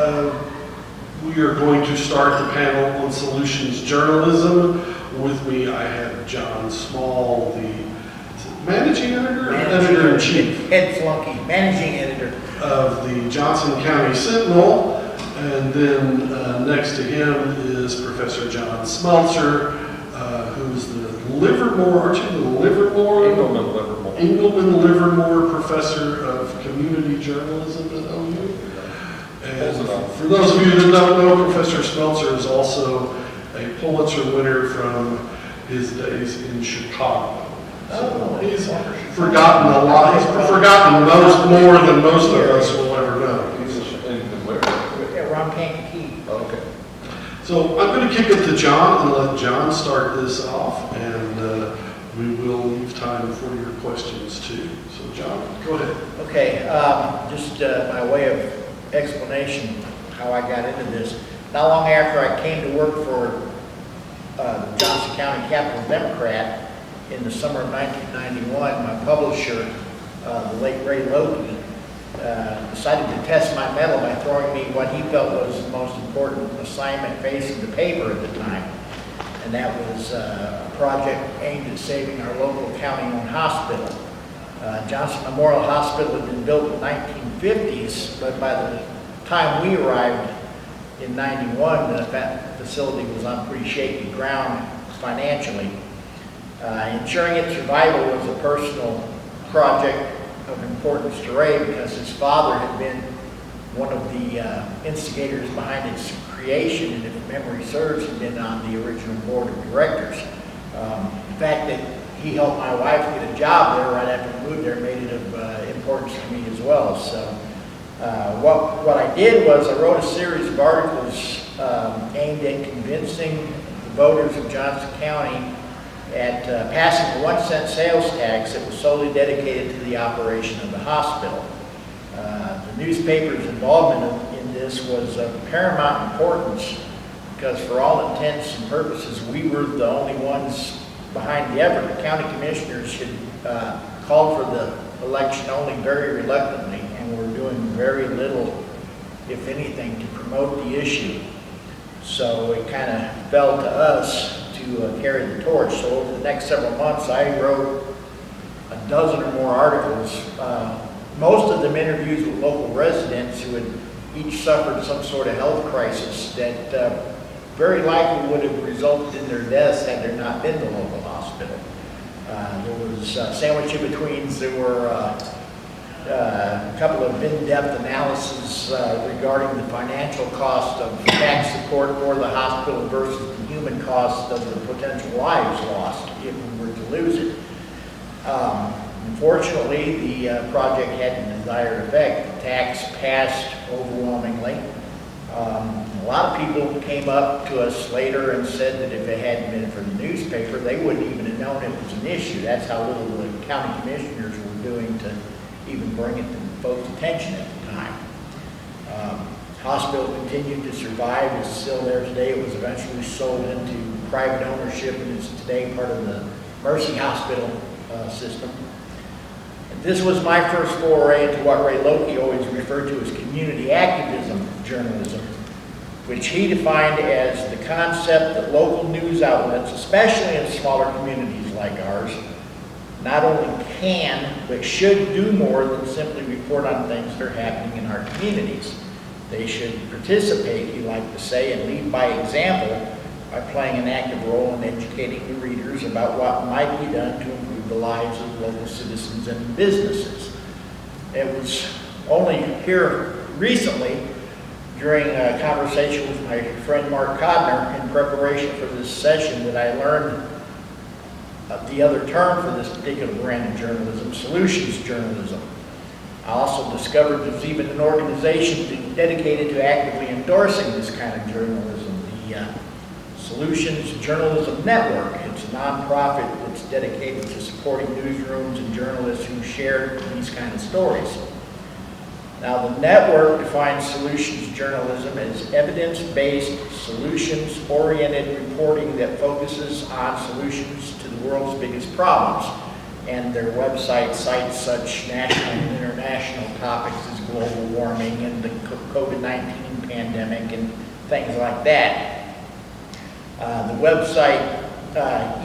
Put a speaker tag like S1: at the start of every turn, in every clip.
S1: We are going to start the panel on solutions journalism. With me, I have John Small, the managing editor, editor-in-chief,
S2: head flunky, managing editor
S1: of the Johnson County Sentinel, and then next to him is Professor John Smeltzer, who's the Livermore, aren't you the Livermore? Engelman Livermore Professor of Community Journalism at OU. And for those of you that don't know, Professor Smeltzer is also a Pulitzer winner from his days in Chicago. So he's forgotten a lot. He's forgotten more than most of us will ever know.
S2: Ron Kankakee.
S3: Okay.
S1: So I'm going to kick it to John and let John start this off, and we will leave time for your questions too. So John, go ahead.
S2: Okay, just by way of explanation how I got into this. Not long after I came to work for the Johnson County Capital Democrat in the summer of 1991, my publisher, the late Ray Lawton, decided to test my mettle by throwing me what he felt was the most important assignment facing the paper at the time. And that was a project aimed at saving our local county-owned hospital. Johnson Memorial Hospital had been built in the 1950s, but by the time we arrived in 91, that facility was on pretty shaky ground financially. Ensuring its survival was a personal project of importance to Ray because his father had been one of the instigators behind its creation, and if memory serves, had been on the original board of directors. The fact that he helped my wife get a job there right after we moved there made it of importance to me as well. So what I did was I wrote a series of articles aimed at convincing the voters of Johnson County at passing a 1-cent sales tax that was solely dedicated to the operation of the hospital. The newspaper's involvement in this was of paramount importance because for all intents and purposes, we were the only ones behind the effort. The county commissioners had called for the election only very reluctantly and were doing very little, if anything, to promote the issue. So it kind of fell to us to carry the torch. So over the next several months, I wrote a dozen or more articles, most of them interviews with local residents who had each suffered some sort of health crisis that very likely would have resulted in their deaths had there not been the local hospital. There was sandwich in betweens. There were a couple of in-depth analyses regarding the financial cost of tax support for the hospital versus the human cost of the potential lives lost if we were to lose it. Unfortunately, the project had the desired effect. The tax passed overwhelmingly. A lot of people came up to us later and said that if it hadn't been for the newspaper, they wouldn't even have known it was an issue. That's how little the county commissioners were doing to even bring it to folks' attention at the time. Hospital continued to survive. It's still there today. It was eventually sold into private ownership and is today part of the Mercy Hospital system. And this was my first foray into what Ray Loki always referred to as community activism journalism, which he defined as the concept that local news outlets, especially in smaller communities like ours, not only can, but should do more than simply report on things that are happening in our communities. They should participate, he liked to say, and lead by example by playing an active role in educating the readers about what might be done to improve the lives of local citizens and businesses. It was only here recently, during a conversation with my friend Mark Codner in preparation for this session, that I learned the other term for this particular brand of journalism, solutions journalism. I also discovered there's even an organization dedicated to actively endorsing this kind of journalism, the Solutions Journalism Network. It's a nonprofit that's dedicated to supporting newsrooms and journalists who share these kind of stories. Now, the network defines solutions journalism as evidence-based, solutions-oriented reporting that focuses on solutions to the world's biggest problems. And their website cites such national and international topics as global warming and the COVID-19 pandemic and things like that. The website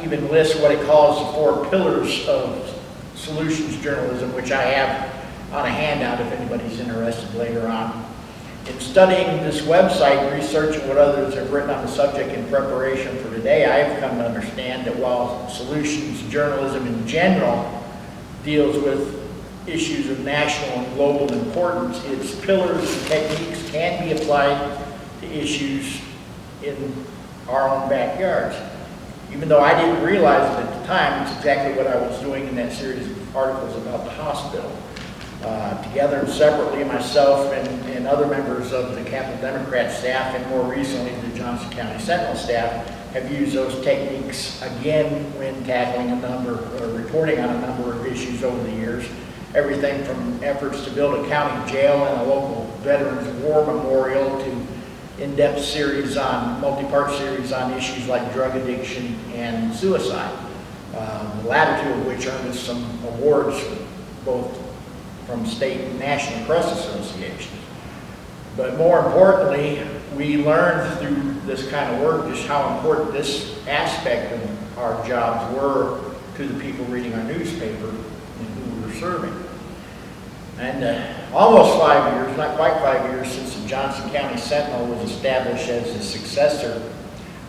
S2: even lists what it calls the 4 pillars of solutions journalism, which I have on a handout if anybody's interested later on. In studying this website, researching what others have written on the subject in preparation for today, I have come to understand that while solutions journalism in general deals with issues of national and global importance, its pillars and techniques can be applied to issues in our own backyards. Even though I didn't realize it at the time, it's exactly what I was doing in that series of articles about the hospital. Together and separately, myself and other members of the Capital Democrat staff, and more recently the Johnson County Sentinel staff, have used those techniques again when tackling a number, or reporting on a number of issues over the years. Everything from efforts to build a county jail and a local Veterans War Memorial to in-depth series on, multi-part series on issues like drug addiction and suicide. The latter two of which earned us some awards, both from state and national press associations. But more importantly, we learned through this kind of work just how important this aspect of our jobs were to the people reading our newspaper and who we were serving. And almost 5 years, not quite 5 years, since the Johnson County Sentinel was established as a successor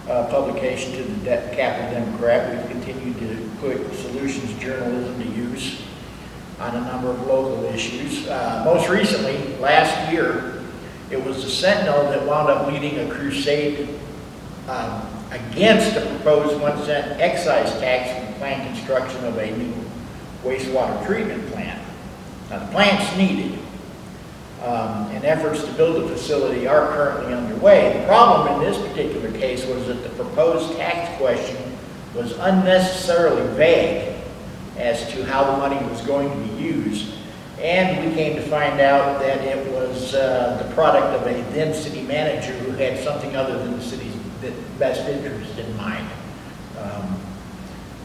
S2: publication to the Capital Democrat, we've continued to put solutions journalism to use on a number of local issues. Most recently, last year, it was the Sentinel that wound up leading a crusade against the proposed 1-cent excise tax for the planned construction of a new wastewater treatment plant. Now, the plant's needed, and efforts to build the facility are currently underway. The problem in this particular case was that the proposed tax question was unnecessarily vague as to how the money was going to be used. And we came to find out that it was the product of a then city manager who had something other than the city's best interest in mind.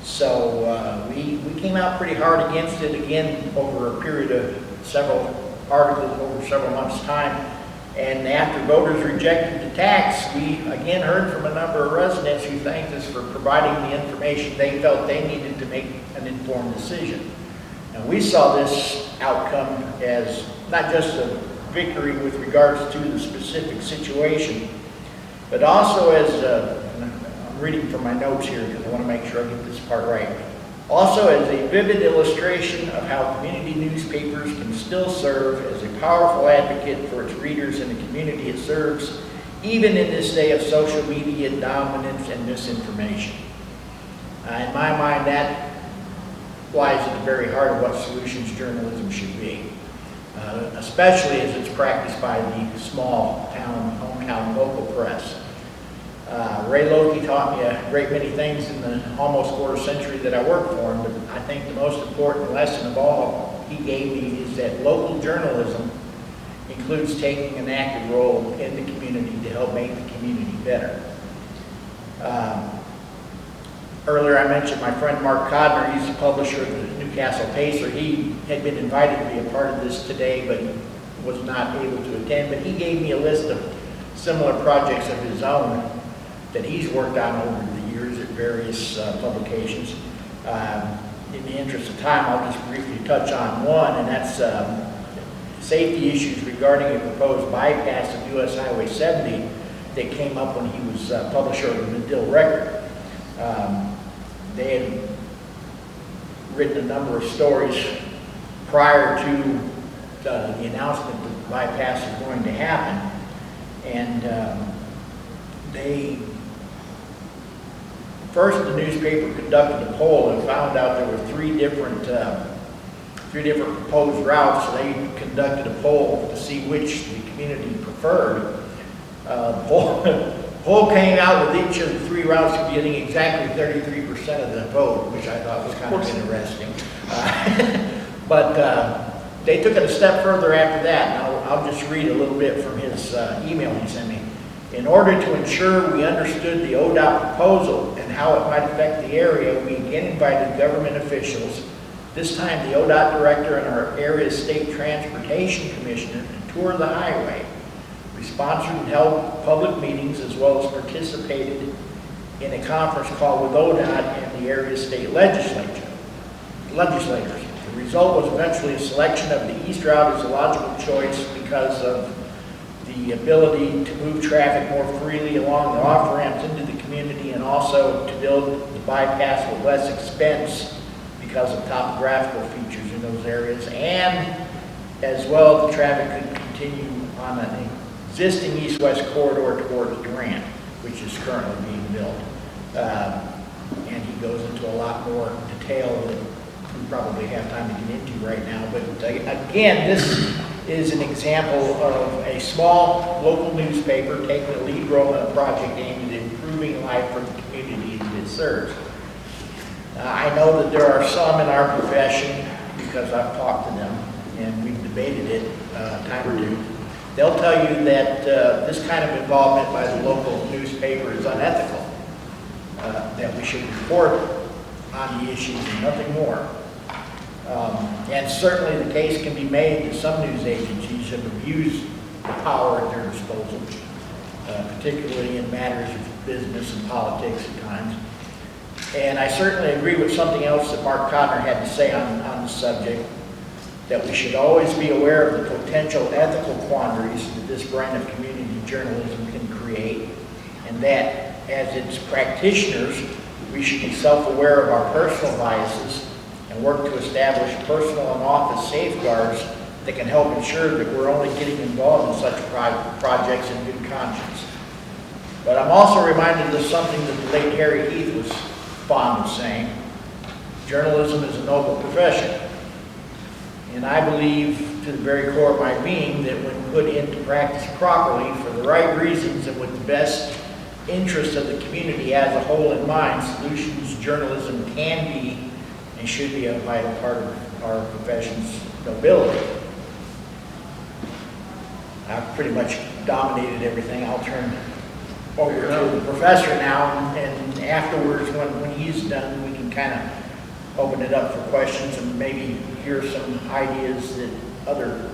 S2: So we came out pretty hard against it again over a period of several articles over several months' time. And after voters rejected the tax, we again heard from a number of residents who thanked us for providing the information they felt they needed to make an informed decision. And we saw this outcome as not just a victory with regards to the specific situation, but also as, I'm reading from my notes here because I want to make sure I get this part right, also as a vivid illustration of how community newspapers can still serve as a powerful advocate for its readers and the community it serves, even in this day of social media dominance and misinformation. In my mind, that lies at the very heart of what solutions journalism should be, especially as it's practiced by the small town, hometown local press. Ray Loki taught me a great many things in the almost quarter century that I worked for him, but I think the most important lesson of all he gave me is that local journalism includes taking an active role in the community to help make the community better. Earlier I mentioned my friend Mark Codner. He's the publisher of the Newcastle Pacer. He had been invited to be a part of this today, but he was not able to attend. But he gave me a list of similar projects of his own that he's worked on over the years at various publications. In the interest of time, I'll just briefly touch on one, and that's safety issues regarding a proposed bypass of US Highway 70 that came up when he was publisher of the Medill Record. They had written a number of stories prior to the announcement that the bypass was going to happen, and first the newspaper conducted a poll and found out there were three different proposed routes. So they conducted a poll to see which the community preferred. Poll came out with each of the three routes getting exactly 33% of the vote, which I thought was kind of interesting. But they took it a step further after that, and I'll just read a little bit from his email he sent me. In order to ensure we understood the ODOT proposal and how it might affect the area, we again invited government officials, this time the ODOT director and our area's state transportation commissioner, to tour the highway. We sponsored and held public meetings as well as participated in a conference call with ODOT and the area state legislators. The result was eventually a selection of the east route as a logical choice because of the ability to move traffic more freely along the off-ramps into the community, and also to build the bypass with less expense because of topographical features in those areas, and as well the traffic could continue on an existing east-west corridor towards Durant, which is currently being built. And he goes into a lot more detail than we probably have time to get into right now. But again, this is an example of a small local newspaper taking a lead role in a project aimed at improving life for the community that it serves. I know that there are some in our profession, because I've talked to them and we've debated it a time or two. They'll tell you that this kind of involvement by the local newspaper is unethical, that we should report on the issues and nothing more. And certainly the case can be made that some news agencies have abused the power at their disposal, particularly in matters of business and politics at times. And I certainly agree with something else that Mark Cotner had to say on the subject, that we should always be aware of the potential ethical quandaries that this brand of community journalism can create, and that as its practitioners, we should be self-aware of our personal biases and work to establish personal and office safeguards that can help ensure that we're only getting involved in such projects in good conscience. But I'm also reminded of something that the late Harry Heath was fond of saying: journalism is a noble profession. And I believe to the very core of my being that when put into practice properly for the right reasons and with the best interests of the community as a whole in mind, solutions journalism can be and should be a vital part of our profession's nobility. I've pretty much dominated everything. I'll turn over to the professor now, and afterwards, when he's done, we can kind of open it up for questions and maybe hear some ideas that other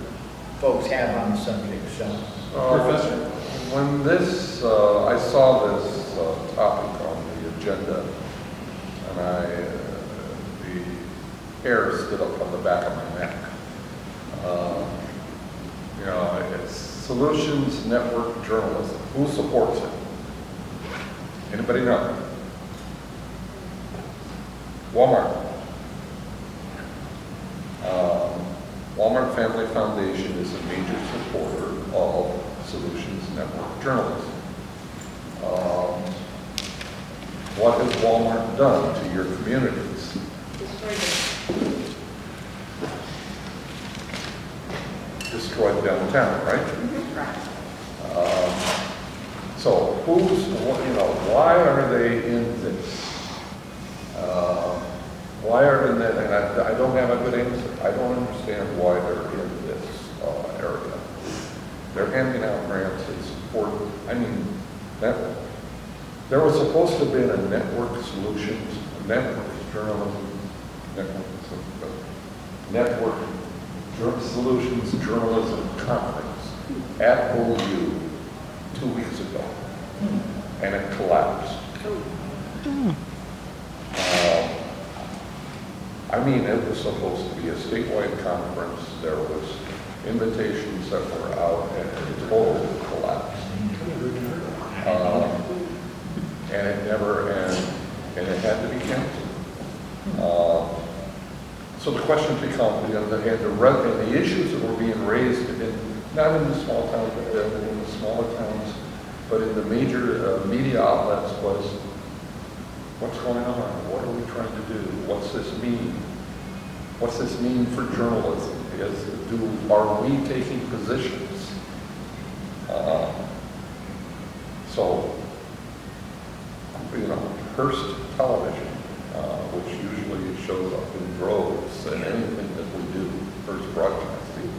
S2: folks have on the subject. So,
S3: Professor? When this, I saw this topic on the agenda, and the hair stood up on the back of my neck. You know, it's Solutions Network Journalism. Who supports it? Anybody know? Walmart. Walmart Family Foundation is a major supporter of Solutions Network Journalism. What has Walmart done to your communities? Destroyed downtown, right? So why are they in this? Why are they, and I don't have a good answer. I don't understand why they're in this area. They're handing out grants and support. I mean, there was supposed to be a network solutions, a network journalism, network solutions journalism conference at OU 2 weeks ago, and it collapsed. I mean, it was supposed to be a statewide conference. There was invitations that were out, and it totally collapsed. And it never, and it had to be canceled. So the question becomes, the issues that were being raised, not in the small towns, but in the smaller towns, but in the major media outlets, was, what's going on? What are we trying to do? What's this mean? What's this mean for journalism? Are we taking positions? Hearst Television, which usually shows up in droves in anything that we do, Hearst Broadcasting,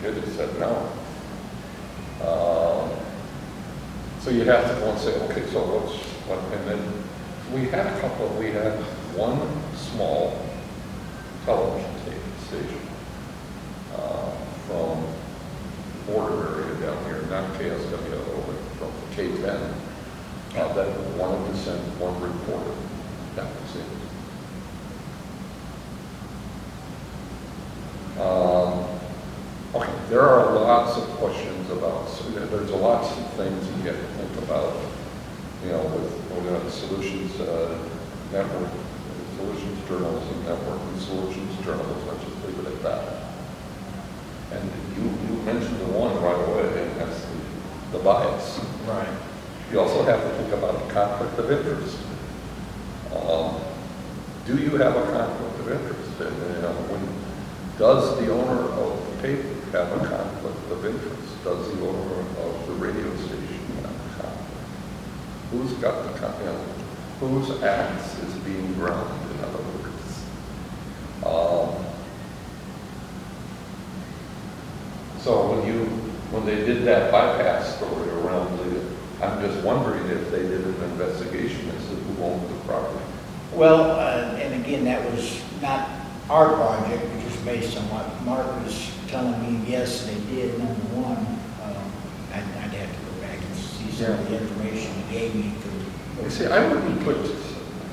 S3: it has said no. So you have to go and say, okay, so and then we had one small television station from border area down here, not KSWO, but from K10, that wanted to send one reporter. That was it. Okay, there are lots of questions about, so there's lots of things you have to think about, you know, with solutions network, solutions journalism network, and solutions journalism. Let's just leave it at that. And you mentioned the one right away, and that's the bias.
S2: Right.
S3: You also have to think about a conflict of interest. Do you have a conflict of interest? And, you know, does the owner of the paper have a conflict of interest? Does the owner of the radio station have a conflict? Who's got the conflict? Whose axe is being ground, in other words? So when they did that bypass story around I'm just wondering if they did an investigation as to who owned the property.
S2: Well, and again, that was not our project, which was based on what Mark was telling me. Yes, they did, number one. I'd have to go back and see some of the information he gave me.
S3: You see, I wouldn't put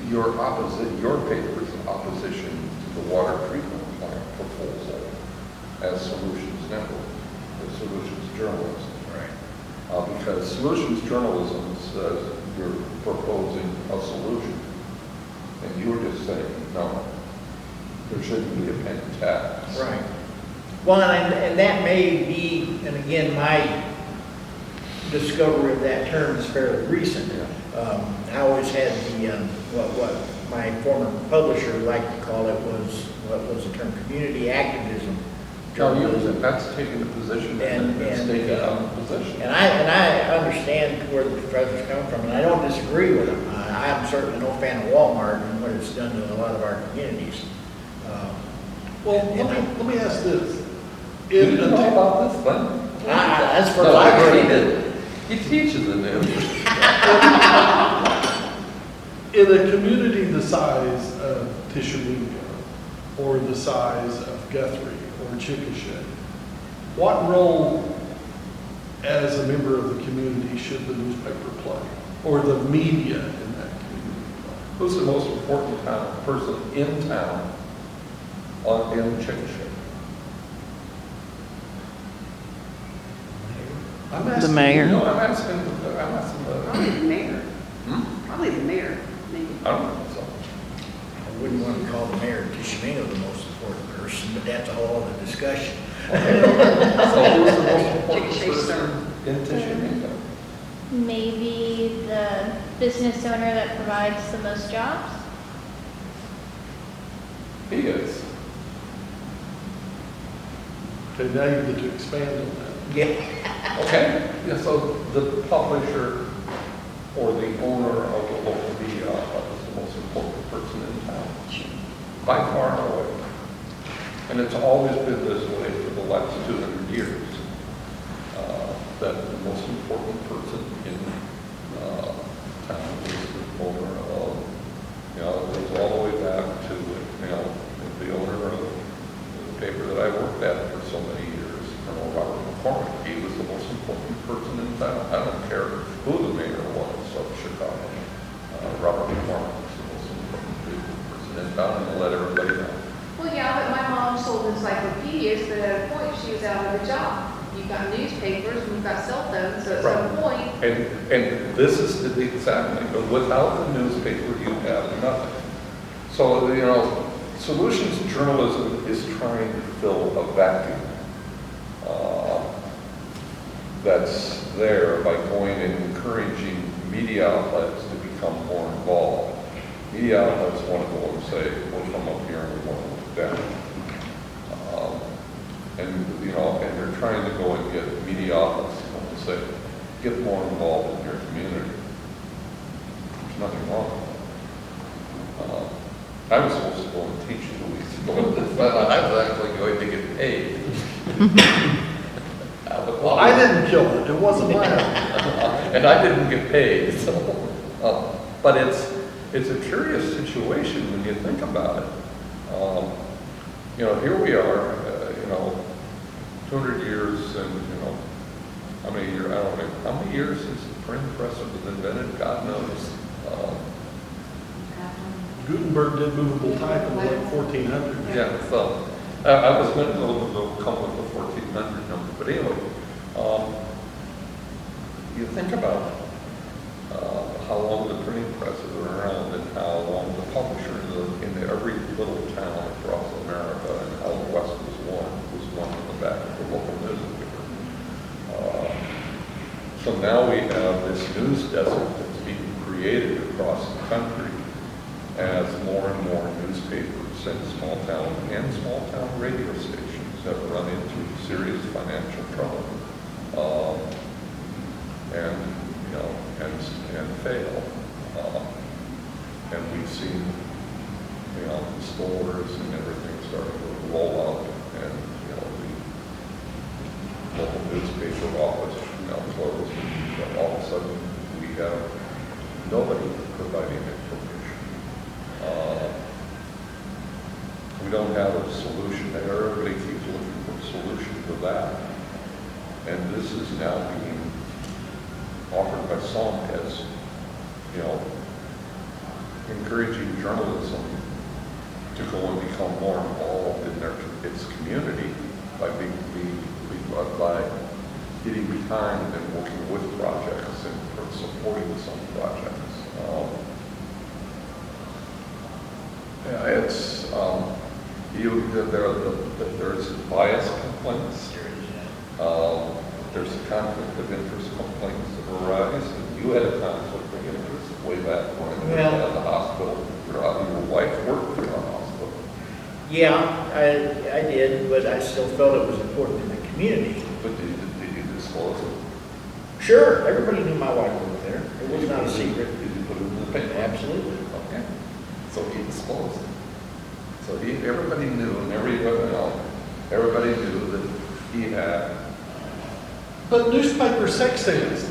S3: your paper's opposition to the water treatment plant proposal as solutions network, as solutions journalism.
S2: Right.
S3: Because solutions journalism says you're proposing a solution, and you were just saying, no, there shouldn't be a penny tax.
S2: Right. Well, and that may be, and again, my discovery of that term is fairly recent. I always had the, what my former publisher liked to call it was, what was the term, community activism.
S3: That's taking a position and stating a position.
S2: And I understand where the professor's coming from, and I don't disagree with him. I'm certainly no fan of Walmart and what it's done to a lot of our communities.
S1: Well, let me ask this.
S3: Do you know about this thing?
S2: That's for
S3: I heard he
S2: library.
S3: did. He teaches in there.
S1: In a community the size of Tishomingo, or the size of Guthrie, or Chickasha, what role as a member of the community should the newspaper play, or the media in that community play?
S3: Who's the most important person in town in Chickasha?
S1: I'm asking
S4: The mayor.
S3: No, I'm asking
S5: Probably the mayor.
S3: Hmm?
S5: Probably the mayor, maybe.
S3: I don't know, so.
S2: I wouldn't want to call the mayor of Tishomingo the most important person, but that's a whole other discussion.
S3: So who's the most important
S5: Take a shake
S3: person in Tishomingo?
S6: Maybe the business owner that provides the most jobs?
S3: He is.
S1: Okay, now you get to expand on that.
S2: Yeah.
S3: Okay, yeah, so the publisher or the owner of the local media is the most important person in town, by far and away. And it's always been this way for the last 200 years, that the most important person in town is the owner of, you know, it goes all the way back to, you know, the owner of the paper that I worked at for so many years, Robert McCormick. He was the most important person in town. I don't care who the mayor was of Chicago. Robert McCormick was the most important person in town, and let everybody know.
S7: Well, yeah, but my mom sold encyclopedias, but at a point she was out of a job. You've got newspapers, and you've got cell phones, so at some point,
S3: And this is exactly, but without the newspaper, you have nothing. So, you know, solutions journalism is trying to fill a vacuum that's there by going and encouraging media outlets to become more involved. Media outlets want to go and say, we'll come up here and we want to look down. And, you know, and they're trying to go and get media outlets to come and say, get more involved in your community. There's nothing wrong with that. I was supposed to go and teach 2 weeks ago, but I was actually going to get paid.
S1: Well, I didn't kill it, it wasn't mine.
S3: And I didn't get paid, so, but it's a curious situation when you think about it. You know, here we are, you know, 200 years and, how many years, I don't know, how many years since the printing press was invented? God knows.
S1: Gutenberg did movable type in the late 1400s.
S3: Yeah, so, I was meant to come with the 1400 number, but anyway, you think about how long the printing presses are around and how long the publisher in every little town across America and how the West was one in the back of the local newspaper. So now we have this news desk that's being created across the country as more and more newspapers and small town radio stations have run into serious financial trouble, and fail. And we've seen, the stores and everything starting to roll out, and the local newspaper office closed. And all of a sudden, we have nobody providing information. We don't have a solution there. Everybody keeps looking for a solution to that. And this is now being offered by some as, encouraging journalism to go and become more involved in its community by by getting behind and working with projects and supporting some projects. It's there's bias complaints. There's a conflict of interest complaints that arise. And you had a conflict of interest way back when you were at the hospital. Your wife worked for the hospital.
S2: Yeah, I did, but I still felt it was important in the community.
S3: But did you disclose it?
S2: Sure, everybody knew my wife worked there. It was not a secret.
S3: Did you put it in the paper?
S2: Absolutely.
S3: Okay. So he disclosed it. So everybody knew, and everybody knew that he had.
S1: But newspaper sex stands,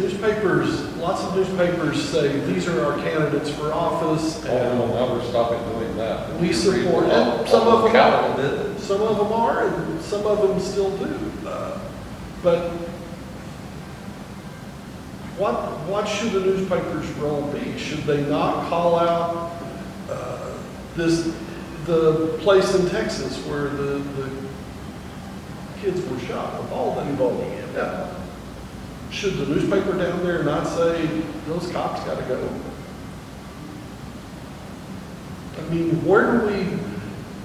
S1: lots of newspapers say, these are our candidates for office, and
S3: Now we're stopping doing that.
S1: we support them. Some of them are, some of them are, and some of them still do. But what should the newspaper's role be? Should they not call out the place in Texas where the kids were shot, Uvalde? Yeah. Should the newspaper down there not say, those cops gotta go? I mean, where do we,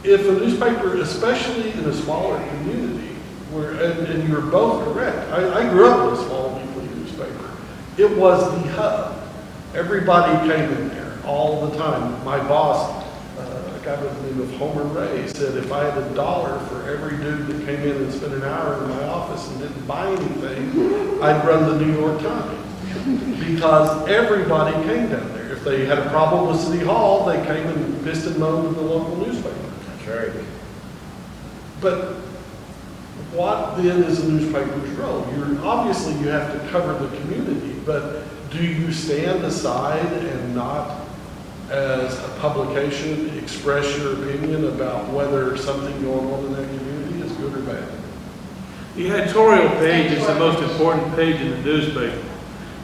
S1: if a newspaper, especially in a smaller community, where, and you're both correct, I grew up in a small weekly newspaper. It was the hub. Everybody came in there all the time. My boss, a guy by the name of Homer Ray, said if I had $1 for every dude that came in and spent an hour in my office and didn't buy anything, I'd run the New York Times. Because everybody came down there. If they had a problem with City Hall, they came and pissed and moaned to the local newspaper.
S2: That's right.
S1: But what then is a newspaper's role? Obviously you have to cover the community, but do you stand aside and not, as a publication, express your opinion about whether something going on in that community is good or bad?
S4: The editorial page is the most important page in the newspaper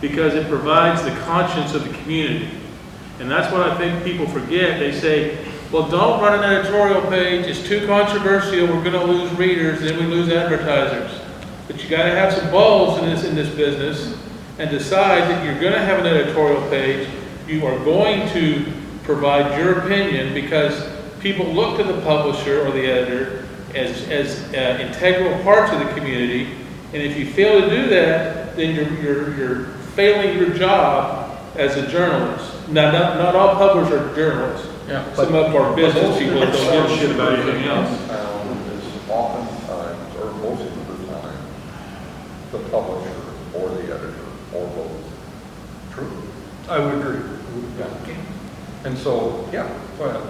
S4: because it provides the conscience of the community. And that's what I think people forget. They say, well, don't run an editorial page. It's too controversial. We're going to lose readers, then we lose advertisers. But you got to have some balls in this business and decide that you're going to have an editorial page. You are going to provide your opinion because people look to the publisher or the editor as integral parts of the community. And if you fail to do that, then you're failing your job as a journalist. Now, not all publishers are journalists.
S3: Yeah,
S4: Some of our business people that don't give a shit about anything else.
S3: Is oftentimes, or most of the time, the publisher or the editor or both. True.
S1: I would agree.
S3: Yeah. And so, yeah, go ahead.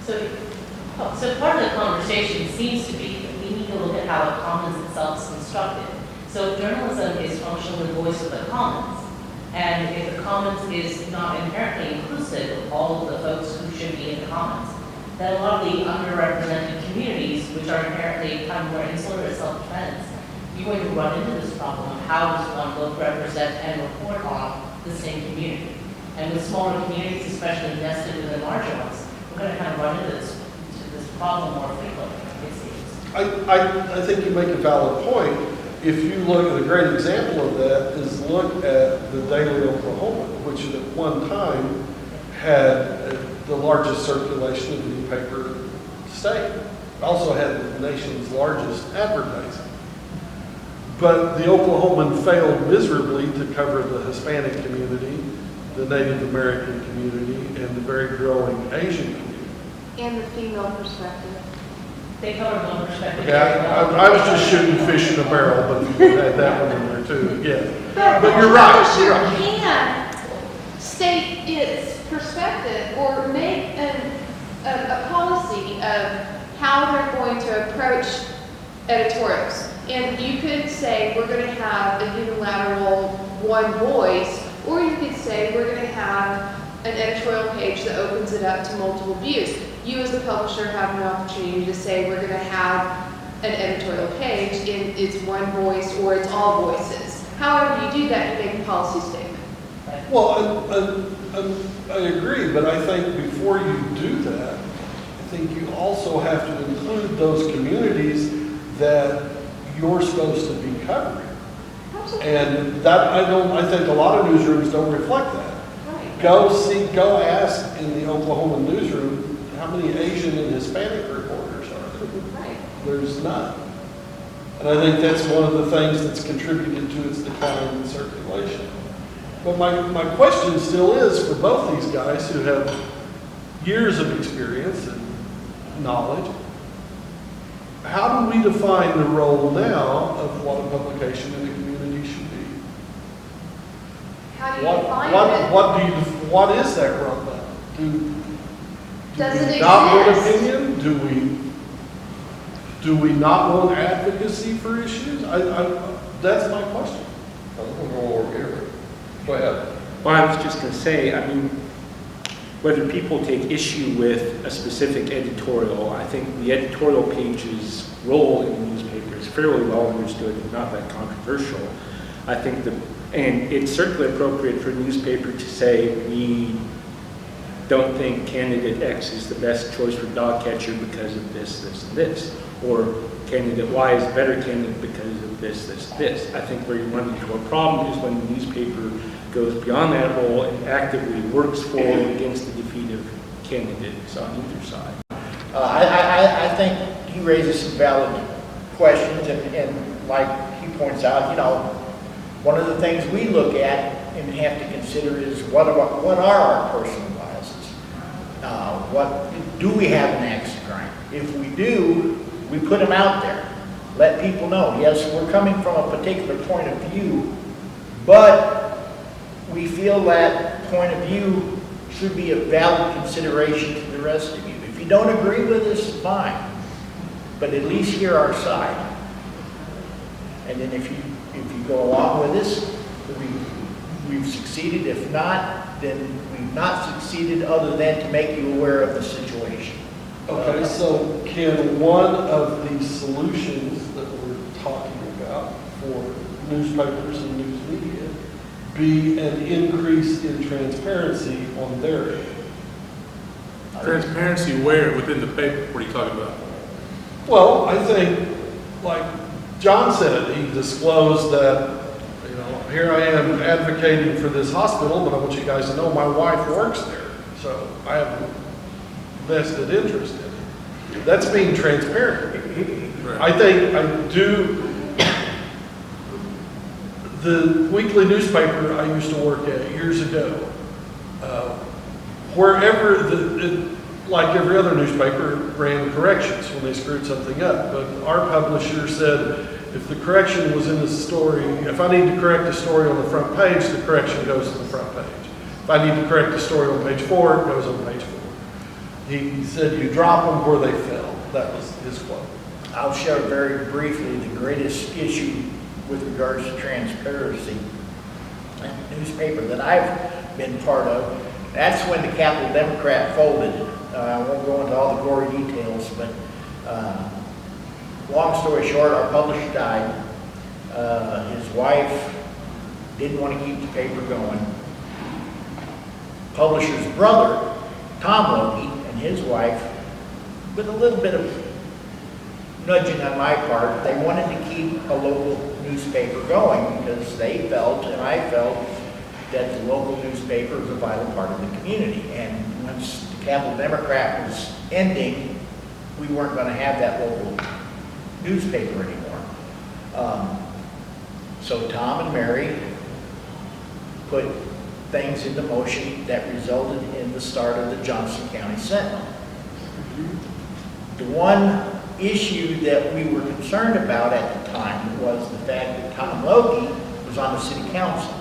S8: So part of the conversation seems to be that we need to look at how the commons itself is constructed. So if journalism is functionally the voice of the commons, and if the commons is not inherently inclusive of all of the folks who should be in the commons, then a lot of the underrepresented communities, which are inherently kind of more insular and self-defense, you're going to run into this problem of how does one both represent and report on the same community. And with smaller communities, especially nested within larger ones, we're going to kind of run into this problem more frequently, it seems.
S1: I think you make a valid point. If you look at a great example of that is look at the Daily Oklahoma, which at one time had the largest circulation of any paper state. It also had the nation's largest advertising. But the Oklahoman failed miserably to cover the Hispanic community, the Native American community, and the very growing Asian community.
S7: And the female perspective.
S8: They cover one perspective.
S1: Yeah, I was just shooting fish in a barrel, but you had that one in there too, yeah. But you're right, you're right.
S7: The publisher can state its perspective or make a policy of how they're going to approach editorials. And you could say, we're going to have a unilateral one voice, or you could say, we're going to have an editorial page that opens it up to multiple views. You as the publisher have an opportunity to say, we're going to have an editorial page and it's one voice or it's all voices. However you do that, you make a policy statement.
S1: Well, I agree, but I think before you do that, I think you also have to include those communities that you're supposed to be covering.
S7: Absolutely.
S1: And that, I think a lot of newsrooms don't reflect that.
S7: Right.
S1: Go ask in the Oklahoma newsroom, how many Asian and Hispanic reporters are there?
S7: Right.
S1: There's none. And I think that's one of the things that's contributed to its decline in circulation. But my question still is, for both these guys who have years of experience and knowledge, how do we define the role now of what a publication in the community should be?
S7: How do you define it?
S1: What is that role now? Do
S7: Does it
S1: we not want
S7: exist?
S1: opinion? Do we not want advocacy for issues? That's my question.
S3: I don't know over here. Go ahead.
S9: Well, I was just going to say, I mean, whether people take issue with a specific editorial, I think the editorial page's role in the newspaper is fairly well understood and not that controversial. I think and it's certainly appropriate for a newspaper to say, we don't think candidate X is the best choice for dog catcher because of this, this, and this. Or candidate Y is a better candidate because of this, this, this. I think where you run into a problem is when the newspaper goes beyond that role and actively works for or against the defeat of candidates on either side.
S2: I think he raises some valid questions, and like he points out, you know, one of the things we look at and have to consider is what are our personal biases? What do we have an axe to grind? If we do, we put them out there. Let people know, yes, we're coming from a particular point of view, but we feel that point of view should be a valid consideration to the rest of you. If you don't agree with us, fine, but at least hear our side. And then if you go along with us, we've succeeded. If not, then we've not succeeded other than to make you aware of the situation.
S1: Okay, so can one of the solutions that we're talking about for newspapers and news media be an increase in transparency on their end?
S4: Transparency where within the paper? What are you talking about?
S1: Well, I think, like John said, he disclosed that, you know, here I am advocating for this hospital, but I want you guys to know my wife works there, so I have a vested interest in it. That's being transparent. I think I do. The weekly newspaper I used to work at years ago, wherever like every other newspaper, ran corrections when they screwed something up. But our publisher said, if the correction was in the story, if I need to correct a story on the front page, the correction goes to the front page. If I need to correct a story on page 4, it goes on page 4. He said, you drop them where they fell. That was his quote.
S2: I'll share very briefly the greatest issue with regards to transparency. A newspaper that I've been part of, that's when the Capital Democrat folded. I won't go into all the gory details, but long story short, our publisher died. His wife didn't want to keep the paper going. Publisher's brother, Tom Logie, and his wife, with a little bit of nudging on my part, they wanted to keep a local newspaper going because they felt, and I felt, that the local newspaper is a vital part of the community. And once the Capital Democrat was ending, we weren't going to have that local newspaper anymore. So Tom and Mary put things into motion that resulted in the start of the Johnson County Sentinel. The one issue that we were concerned about at the time was the fact that Tom Logie was on the city council.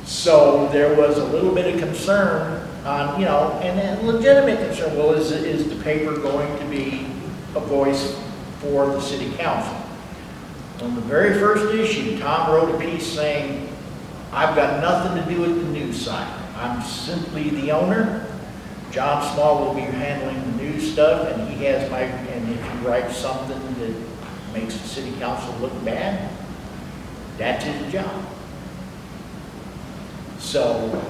S2: So there was a little bit of concern on, and legitimate concern, well, is the paper going to be a voice for the city council? On the very first issue, Tom wrote a piece saying, I've got nothing to do with the news side. I'm simply the owner. John Small will be handling the news stuff, and he has and if he writes something that makes the city council look bad, that's his job. So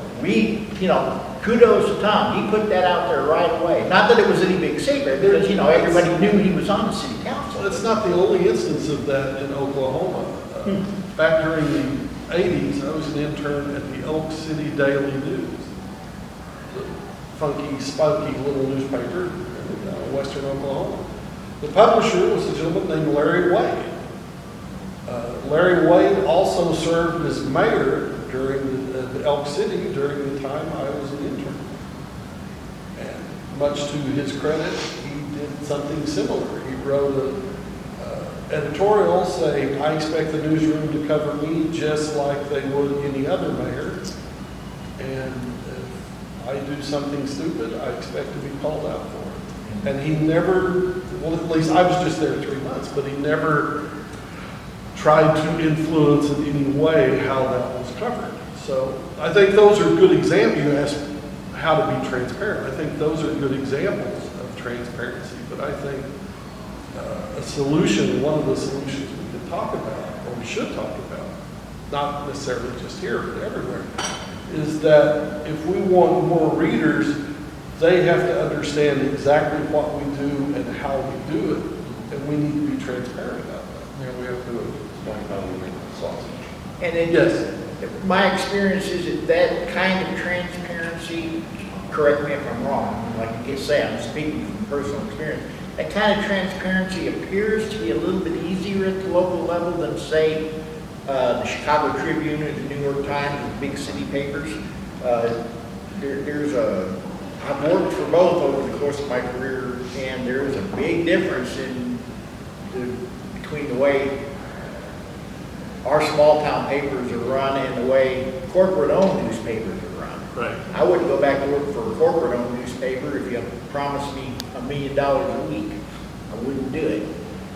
S2: kudos to Tom. He put that out there right away. Not that it was any big secret, because, everybody knew he was on the city council.
S1: It's not the only instance of that in Oklahoma. Back during the 80s, I was an intern at the Elk City Daily News, the funky, spunky little newspaper in western Oklahoma. The publisher was a gentleman named Larry Wade. Larry Wade also served as mayor during the Elk City during the time I was an intern. And much to his credit, he did something similar. He wrote an editorial saying, I expect the newsroom to cover me just like they would any other mayor. And if I do something stupid, I expect to be called out for it. And he never, well, at least I was just there 3 months, but he never tried to influence in any way how that was covered. So I think those are good examples. You asked how to be transparent. I think those are good examples of transparency. But I think a solution, one of the solutions we could talk about, or we should talk about, not necessarily just here, but everywhere, is that if we want more readers, they have to understand exactly what we do and how we do it. And we need to be transparent about that.
S3: We have to explain how we make the sausage.
S2: And then,
S1: Yes.
S2: my experience is that kind of transparency, correct me if I'm wrong, like you say, I'm speaking from personal experience, that kind of transparency appears to be a little bit easier at the local level than, say, the Chicago Tribune or the New York Times, the big city papers. I've worked for both over the course of my career, and there is a big difference between the way our small town papers are run and the way corporate-owned newspapers are run.
S4: Right.
S2: I wouldn't go back to work for a corporate-owned newspaper if you promised me $1 million a week. I wouldn't do it.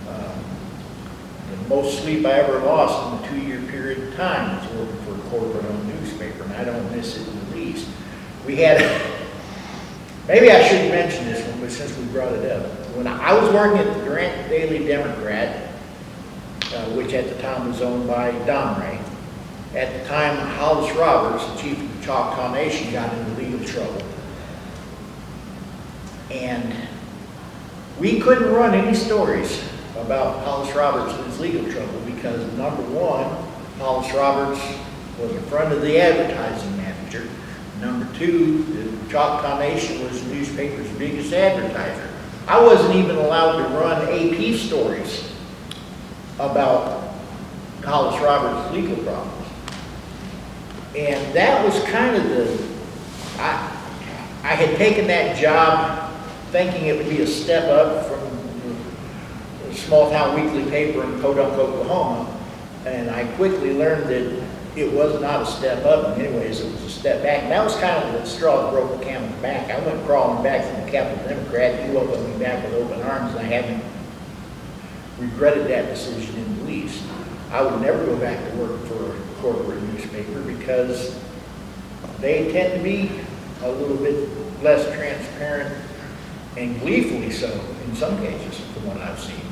S2: The most sleep I ever lost in a 2-year period of time was working for a corporate-owned newspaper, and I don't miss it in the least. We had, maybe I shouldn't mention this one, but since we brought it up, when I was working at the Grant Daily Democrat, which at the time was owned by Don Ray. At the time, Hollis Roberts, the chief of the Choctaw Nation, got into legal trouble. And we couldn't run any stories about Hollis Roberts and his legal trouble because, number one, Hollis Roberts was a friend of the advertising manager. Number two, the Choctaw Nation was the newspaper's biggest advertiser. I wasn't even allowed to run AP stories about Hollis Roberts' legal problems. And that was kind of I had taken that job thinking it would be a step up from the small town weekly paper in Podunk, Oklahoma. And I quickly learned that it was not a step up. In many ways, it was a step back. And that was kind of the straw that broke the camel's back. I went crawling back from the Capital Democrat. He welcomed me back with open arms, and I haven't regretted that decision in the least. I would never go back to work for a corporate newspaper because they tend to be a little bit less transparent and gleefully so in some cases from what I've seen.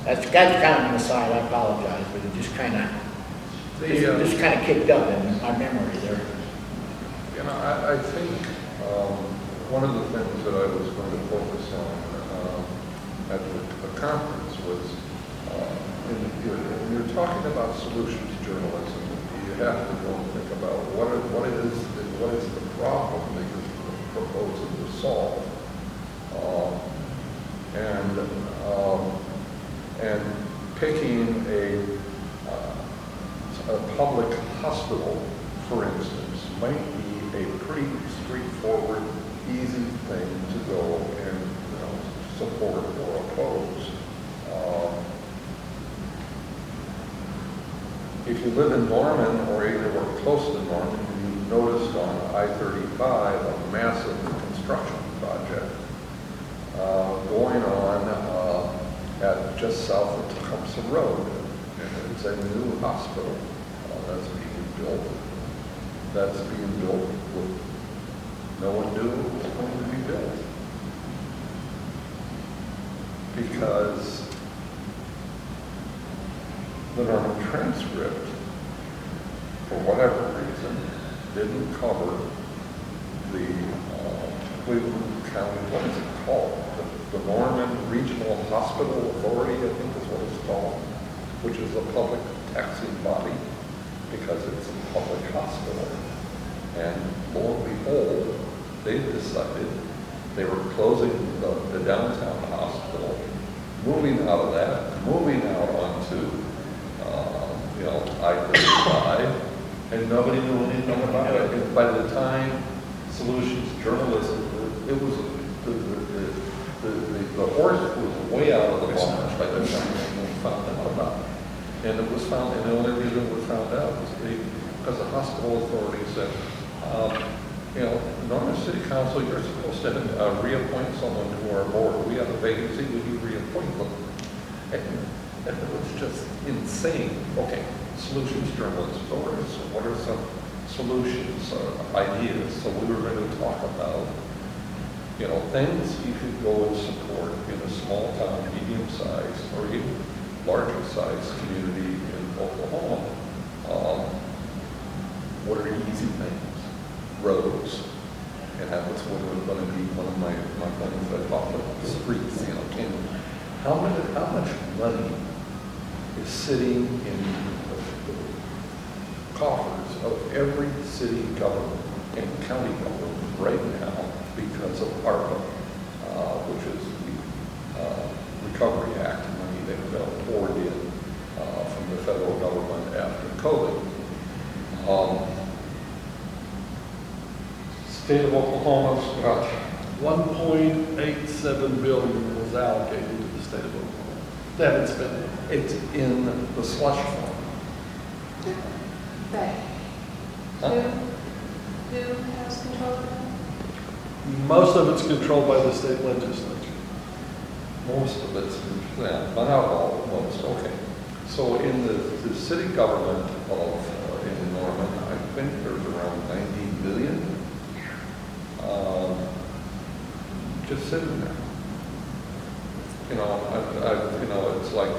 S2: That's kind of an aside, I apologize, but it just kind of, just kind of kicked up in my memory there.
S3: You know, I think one of the things that I was going to focus on at the conference was, when you're talking about solutions journalism, you have to go and think about what is the problem that you're proposing to solve, and picking a public hospital, for instance, might be a pretty straightforward, easy thing to go and support or oppose. If you live in Norman or anywhere close to Norman, you noticed on I-35 a massive construction project going on at just south of Tecumseh Road. And it's a new hospital that's being built. That's being built with no one knew it was going to be built. Because the Norman transcript, for whatever reason, didn't cover the Cleveland County, what is it called? The Norman Regional Hospital Authority, I think is what it's called, which is a public taxing body because it's a public hospital. And lo and behold, they decided they were closing the downtown hospital, moving out of that, moving out onto I-35, and nobody knew anything about it. And by the time Solutions Journalism, it was the horse was way out of the barn by the time we found out about it. And it was found, and the only reason it was found out was because the hospital authority said, Norman City Council, you're supposed to reappoint someone to our board. We have a vacancy, would you reappoint them? And it was just insane. Okay, solutions journalists, what are some solutions or ideas? So we were going to talk about, things you could go and support in a small town, medium-sized, or even larger-sized community in Oklahoma. What are easy things? Roads. And that was going to be one of my things that I talked about, the streets, how much money is sitting in the coffers of every city government and county government right now because of ARPA, which is the Recovery Act money that got poured in from the federal government after COVID. State of Oklahoma's got
S1: 1.87 billion was allocated to the state of Oklahoma. They haven't spent it.
S3: it's in the slush fund.
S7: But
S3: Huh?
S7: who has control of that?
S1: Most of it's controlled by the state legislature.
S3: Most of it's, not all, most, okay. So in the city government of, in Norman, I think there's around 90 billion just sitting there. It's like,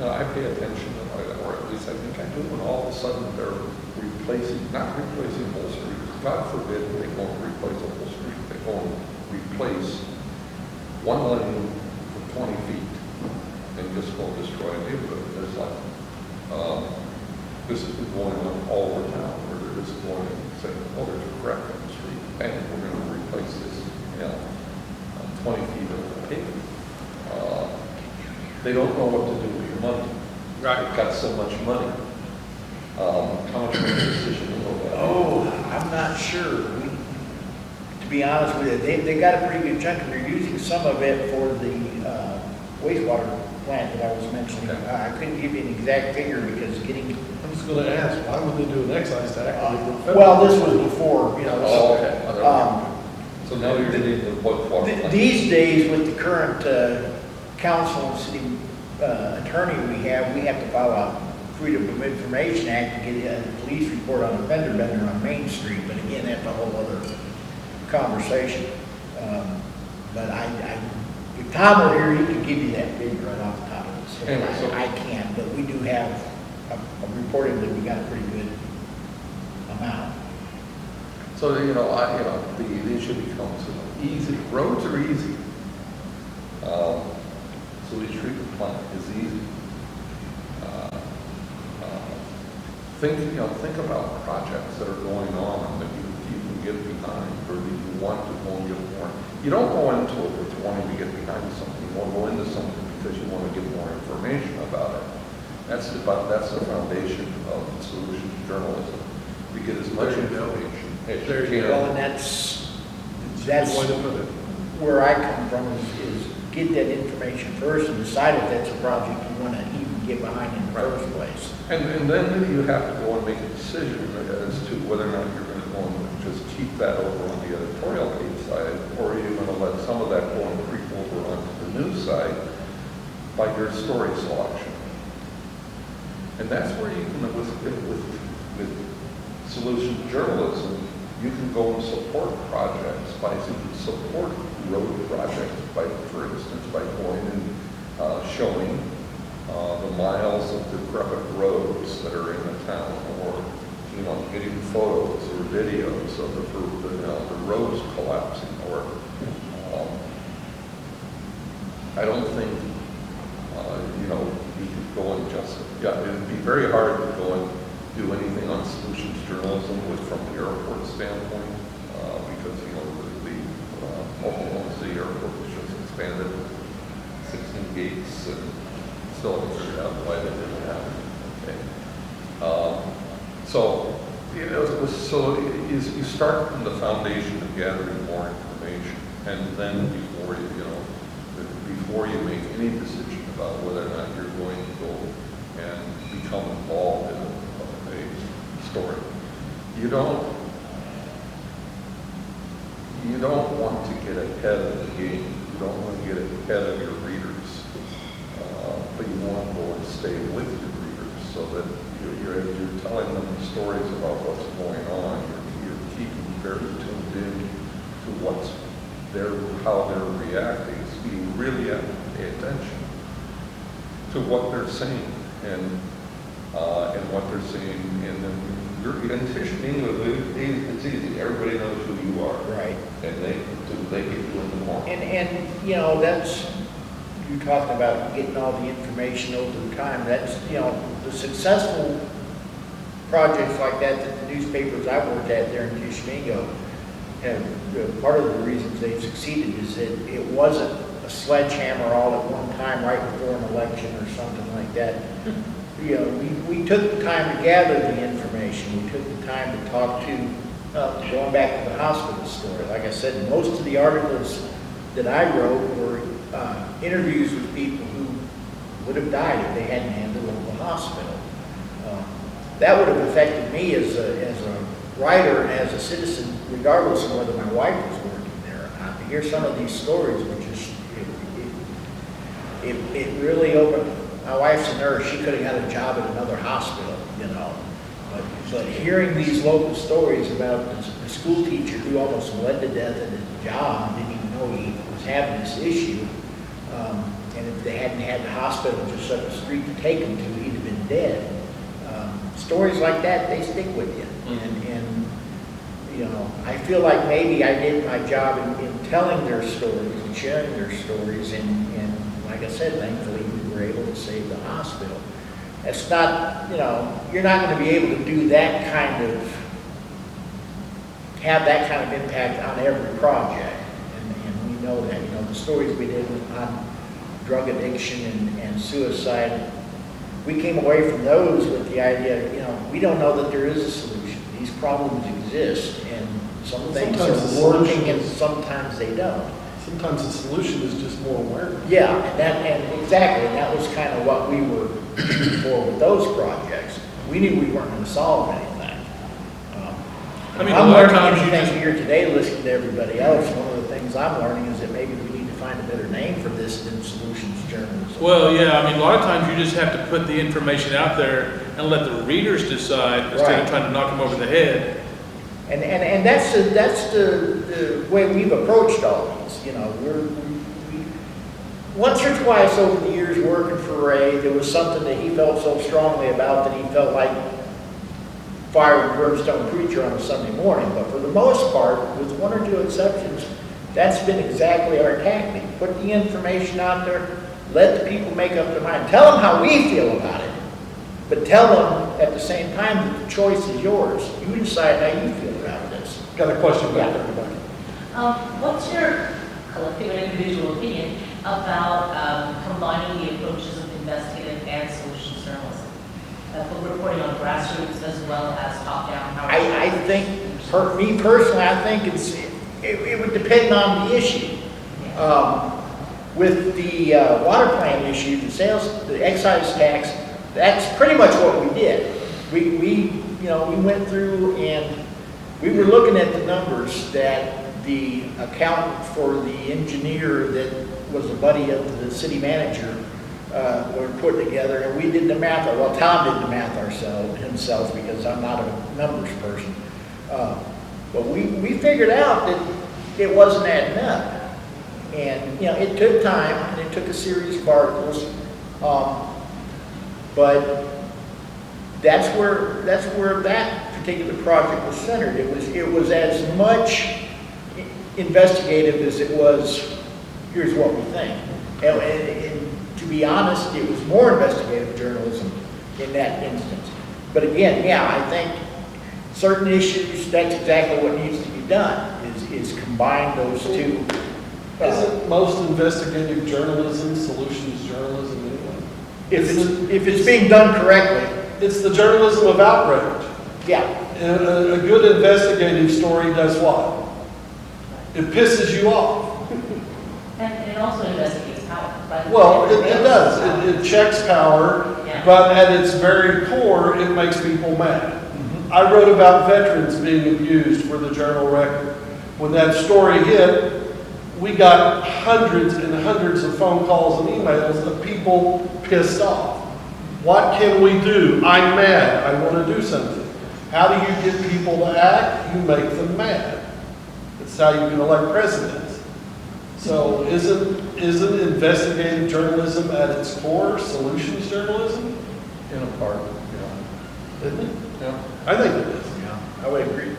S3: I pay attention, or at least I think I do, and all of a sudden they're not replacing Whole Street. God forbid they won't replace a Whole Street. They won't replace one lane for 20 feet and just go destroy a neighborhood. There's like, this is going on all over town, where they're just going and saying, oh, there's a crack on the street, bang, we're going to replace this, 20 feet of pavement. They don't know what to do with your money. Right. They've got so much money. How much of a decision will that?
S2: Oh, I'm not sure. To be honest with you, they got a pretty good chunk, and they're using some of it for the wastewater plant that I was mentioning.
S3: Okay.
S2: I couldn't give you an exact figure because getting,
S1: I was going to ask, why would they do an excise tax?
S2: well, this was before,
S3: Oh, okay. So now you're getting the what?
S2: These days, with the current council and city attorney we have to file a Freedom of Information Act to get a police report on a fender bender on Main Street. But again, that's a whole other conversation. But if Tom were here, he could give you that figure right off the top of his
S3: And
S2: head.
S3: so-
S2: I can't, but we do have, reportedly, we got a pretty good amount.
S3: So, the issue becomes, easy, roads are easy. Sewage treatment plant is easy. Think about projects that are going on that you can get behind, or that you want to go and get more. You don't go into it with wanting to get behind something. You want to go into something because you want to get more information about it. That's the foundation of solutions journalism. We get as much information as
S1: There
S3: you
S1: you
S3: can.
S2: Well, and that's
S1: Good way to put it.
S2: where I come from, is get that information first and decide if that's a project you want to even get behind in the first place.
S3: And then you have to go and make a decision as to whether or not you're going to go and just keep that over on the editorial page side, or you're going to let some of that go and creep over onto the news side by your story selection. And that's where you can, with solution journalism, you can go and support projects by, you can support road projects by, for instance, by going and showing the miles of decrepit roads that are in the town, or getting photos or videos of the roads collapsing, or I don't think you could go and just, it'd be very hard to go and do anything on solutions journalism from the airport standpoint, because the Oklahoma City Airport was just expanded 16 gates and still haven't figured out why that didn't happen. Okay. So you start from the foundation of gathering more information, and then before you make any decision about whether or not you're going to go and become involved in a story, you don't want to get ahead of the game. You don't want to get ahead of your readers, but you want to go and stay with your readers so that you're telling them stories about what's going on. You're keeping very tuned in to how they're reacting. So you really have to pay attention to what they're saying and what they're saying. And then it's easy. Everybody knows who you are.
S2: Right.
S3: And they get you in the morning.
S2: And that's, you talked about getting all the information over time. That's, the successful projects like that the newspapers I've worked at there in Tishomingo, and part of the reasons they've succeeded is that it wasn't a sledgehammer all at one time right before an election or something like that. We took the time to gather the information. We took the time to talk to, going back to the hospital story. Like I said, most of the articles that I wrote were interviews with people who would have died if they hadn't had the local hospital. That would have affected me as a writer and as a citizen, regardless of whether my wife was working there or not. To hear some of these stories, which is, it really opened. My wife's a nurse. She could have got a job at another hospital, But hearing these local stories about the school teacher who almost bled to death at his job and didn't even know he was having this issue, and if they hadn't had the hospital just up the street to take him to, he'd have been dead. Stories like that, they stick with you. And I feel like maybe I did my job in telling their stories and sharing their stories, and like I said, thankfully we were able to save the hospital. It's not, you're not going to be able to do that have that kind of impact on every project. And we know that, the stories we did on drug addiction and suicide, we came away from those with the idea, we don't know that there is a solution. These problems exist, and some things
S1: Sometimes the
S2: are working
S1: solution
S2: and
S1: is-
S2: sometimes they don't.
S1: Sometimes the solution is just more awareness.
S2: Yeah, and exactly, and that was kind of what we were for with those projects. We knew we weren't going to solve anything.
S4: I mean,
S2: I'm
S4: a lot of
S2: learning
S4: times you
S2: anything
S4: just-
S2: here today, listening to everybody else. One of the things I'm learning is that maybe we need to find a better name for this than solutions journalism.
S4: Well, yeah, I mean, a lot of times you just have to put the information out there and let the readers decide instead
S2: Right.
S4: of trying to knock them over the head.
S2: And that's the way we've approached all these. once or twice over the years working for Ray, there was something that he felt so strongly about that he felt like fire and brimstone preacher on a Sunday morning. But for the most part, with one or two exceptions, that's been exactly our tactic. Put the information out there, let the people make up their mind. Tell them how we feel about it, but tell them at the same time that the choice is yours. You decide how you feel about this.
S1: Got a question back there, Rebecca.
S8: What's your collective and individual opinion about combining the approaches of investigative and solutions journalism? For reporting on grassroots as well as top-down?
S2: I think, for me personally, I think it would depend on the issue. With the water plant issue, the excise tax, that's pretty much what we did. We went through and we were looking at the numbers that the accountant for the engineer that was a buddy of the city manager were putting together, and we did the math. Well, Tom did the math himself because I'm not a numbers person. But we figured out that it wasn't adding up. And, it took time, and it took a series of articles. But that's where that particular project was centered. It was as much investigative as it was, here's what we think. And to be honest, it was more investigative journalism in that instance. But again, I think certain issues, that's exactly what needs to be done, is combine those two.
S1: Isn't most investigative journalism solutions journalism anyway?
S2: If it's being done correctly.
S1: It's the journalism of outrage.
S2: Yeah.
S1: And a good investigative story does what? It pisses you off.
S8: And it also investigates power. Right?
S1: Well, it does. It checks power,
S8: Yeah.
S1: but at its very core, it makes people mad. I wrote about veterans being abused for the Journal Record. When that story hit, we got hundreds and hundreds of phone calls and emails of people pissed off. What can we do? I'm mad. I want to do something. How do you get people to act? You make them mad. That's how you can elect presidents. So isn't investigative journalism at its core solutions journalism?
S3: In a part,
S1: Isn't it?
S3: yeah.
S1: I think it is.
S2: I would agree.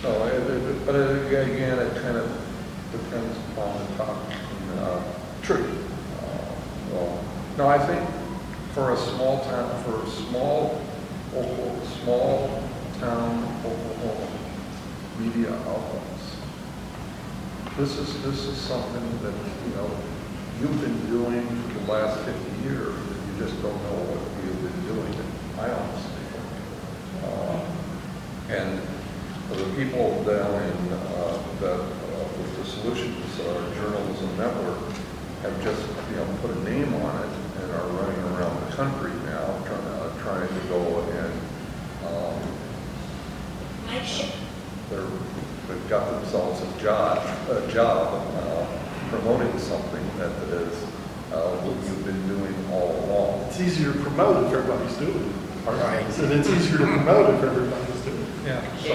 S3: So, but again, it kind of depends upon the topic.
S1: True.
S3: Well, no, I think for a small town, Oklahoma media outlets, this is something that you've been doing for the last 50 years. You just don't know what you've been doing. I honestly think. And the people down in with the Solutions Journalism Network have just put a name on it and are running around the country now trying to go and they've got themselves a job promoting something that is what you've been doing all along.
S1: It's easier to promote if everybody's doing it.
S2: Right.
S1: So it's easier to promote if everybody's doing it.
S3: Yeah. So,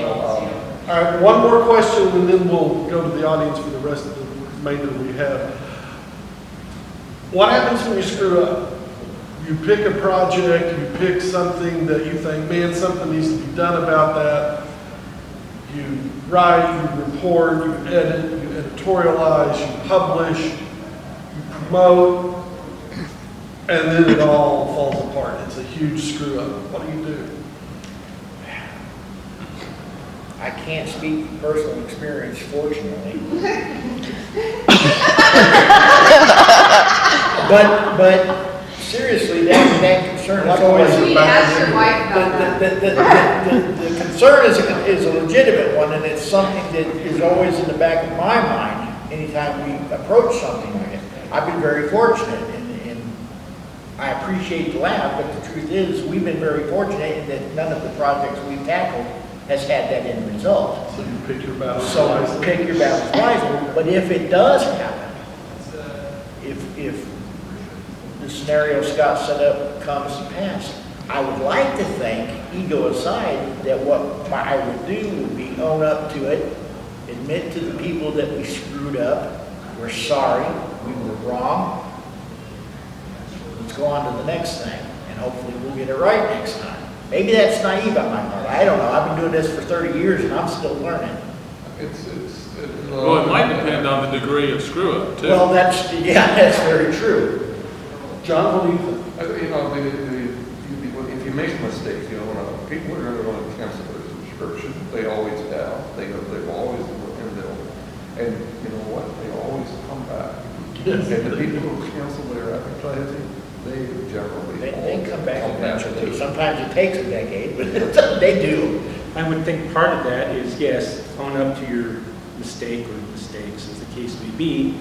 S1: All right, one more question, and then we'll go to the audience for the rest of the remainder we have. What happens when you screw up? You pick a project, you pick something that you think, man, something needs to be done about that. You write, you report, you edit, you editorialize, you publish, you promote, and then it all falls apart. It's a huge screw up. What do you do?
S2: I can't speak from personal experience, fortunately. But seriously, that concern is always.
S5: You need to ask your wife about that.
S2: The concern is a legitimate one, and it's something that is always in the back of my mind anytime we approach something like it. I've been very fortunate, and I appreciate the laugh, but the truth is, we've been very fortunate in that none of the projects we've tackled has had that end result.
S1: So you pick your battles
S2: So
S1: wisely.
S2: pick your battles wisely, but if it does happen, if the scenario Scott set up comes to pass, I would like to think, ego aside, that what I would do would be own up to it, admit to the people that we screwed up, We're sorry, we were wrong. Let's go on to the next thing, and hopefully we'll get it right next time. Maybe that's naive on my part, I don't know, I've been doing this for 30 years and I'm still learning.
S4: Well, it might depend on the degree of screw up too.
S2: Well, that's very true.
S1: John, what do you think?
S3: You know, if you make a mistake, you know, when people are going to cancel their subscription, they always have. They've always, and you know what? They always come back.
S1: Yes.
S3: And the people who cancel their advertising, they generally
S2: They come back eventually,
S3: too.
S2: sometimes it takes a decade, but they do.
S9: I would think part of that is, yes, own up to your mistake or mistakes, as the case may be,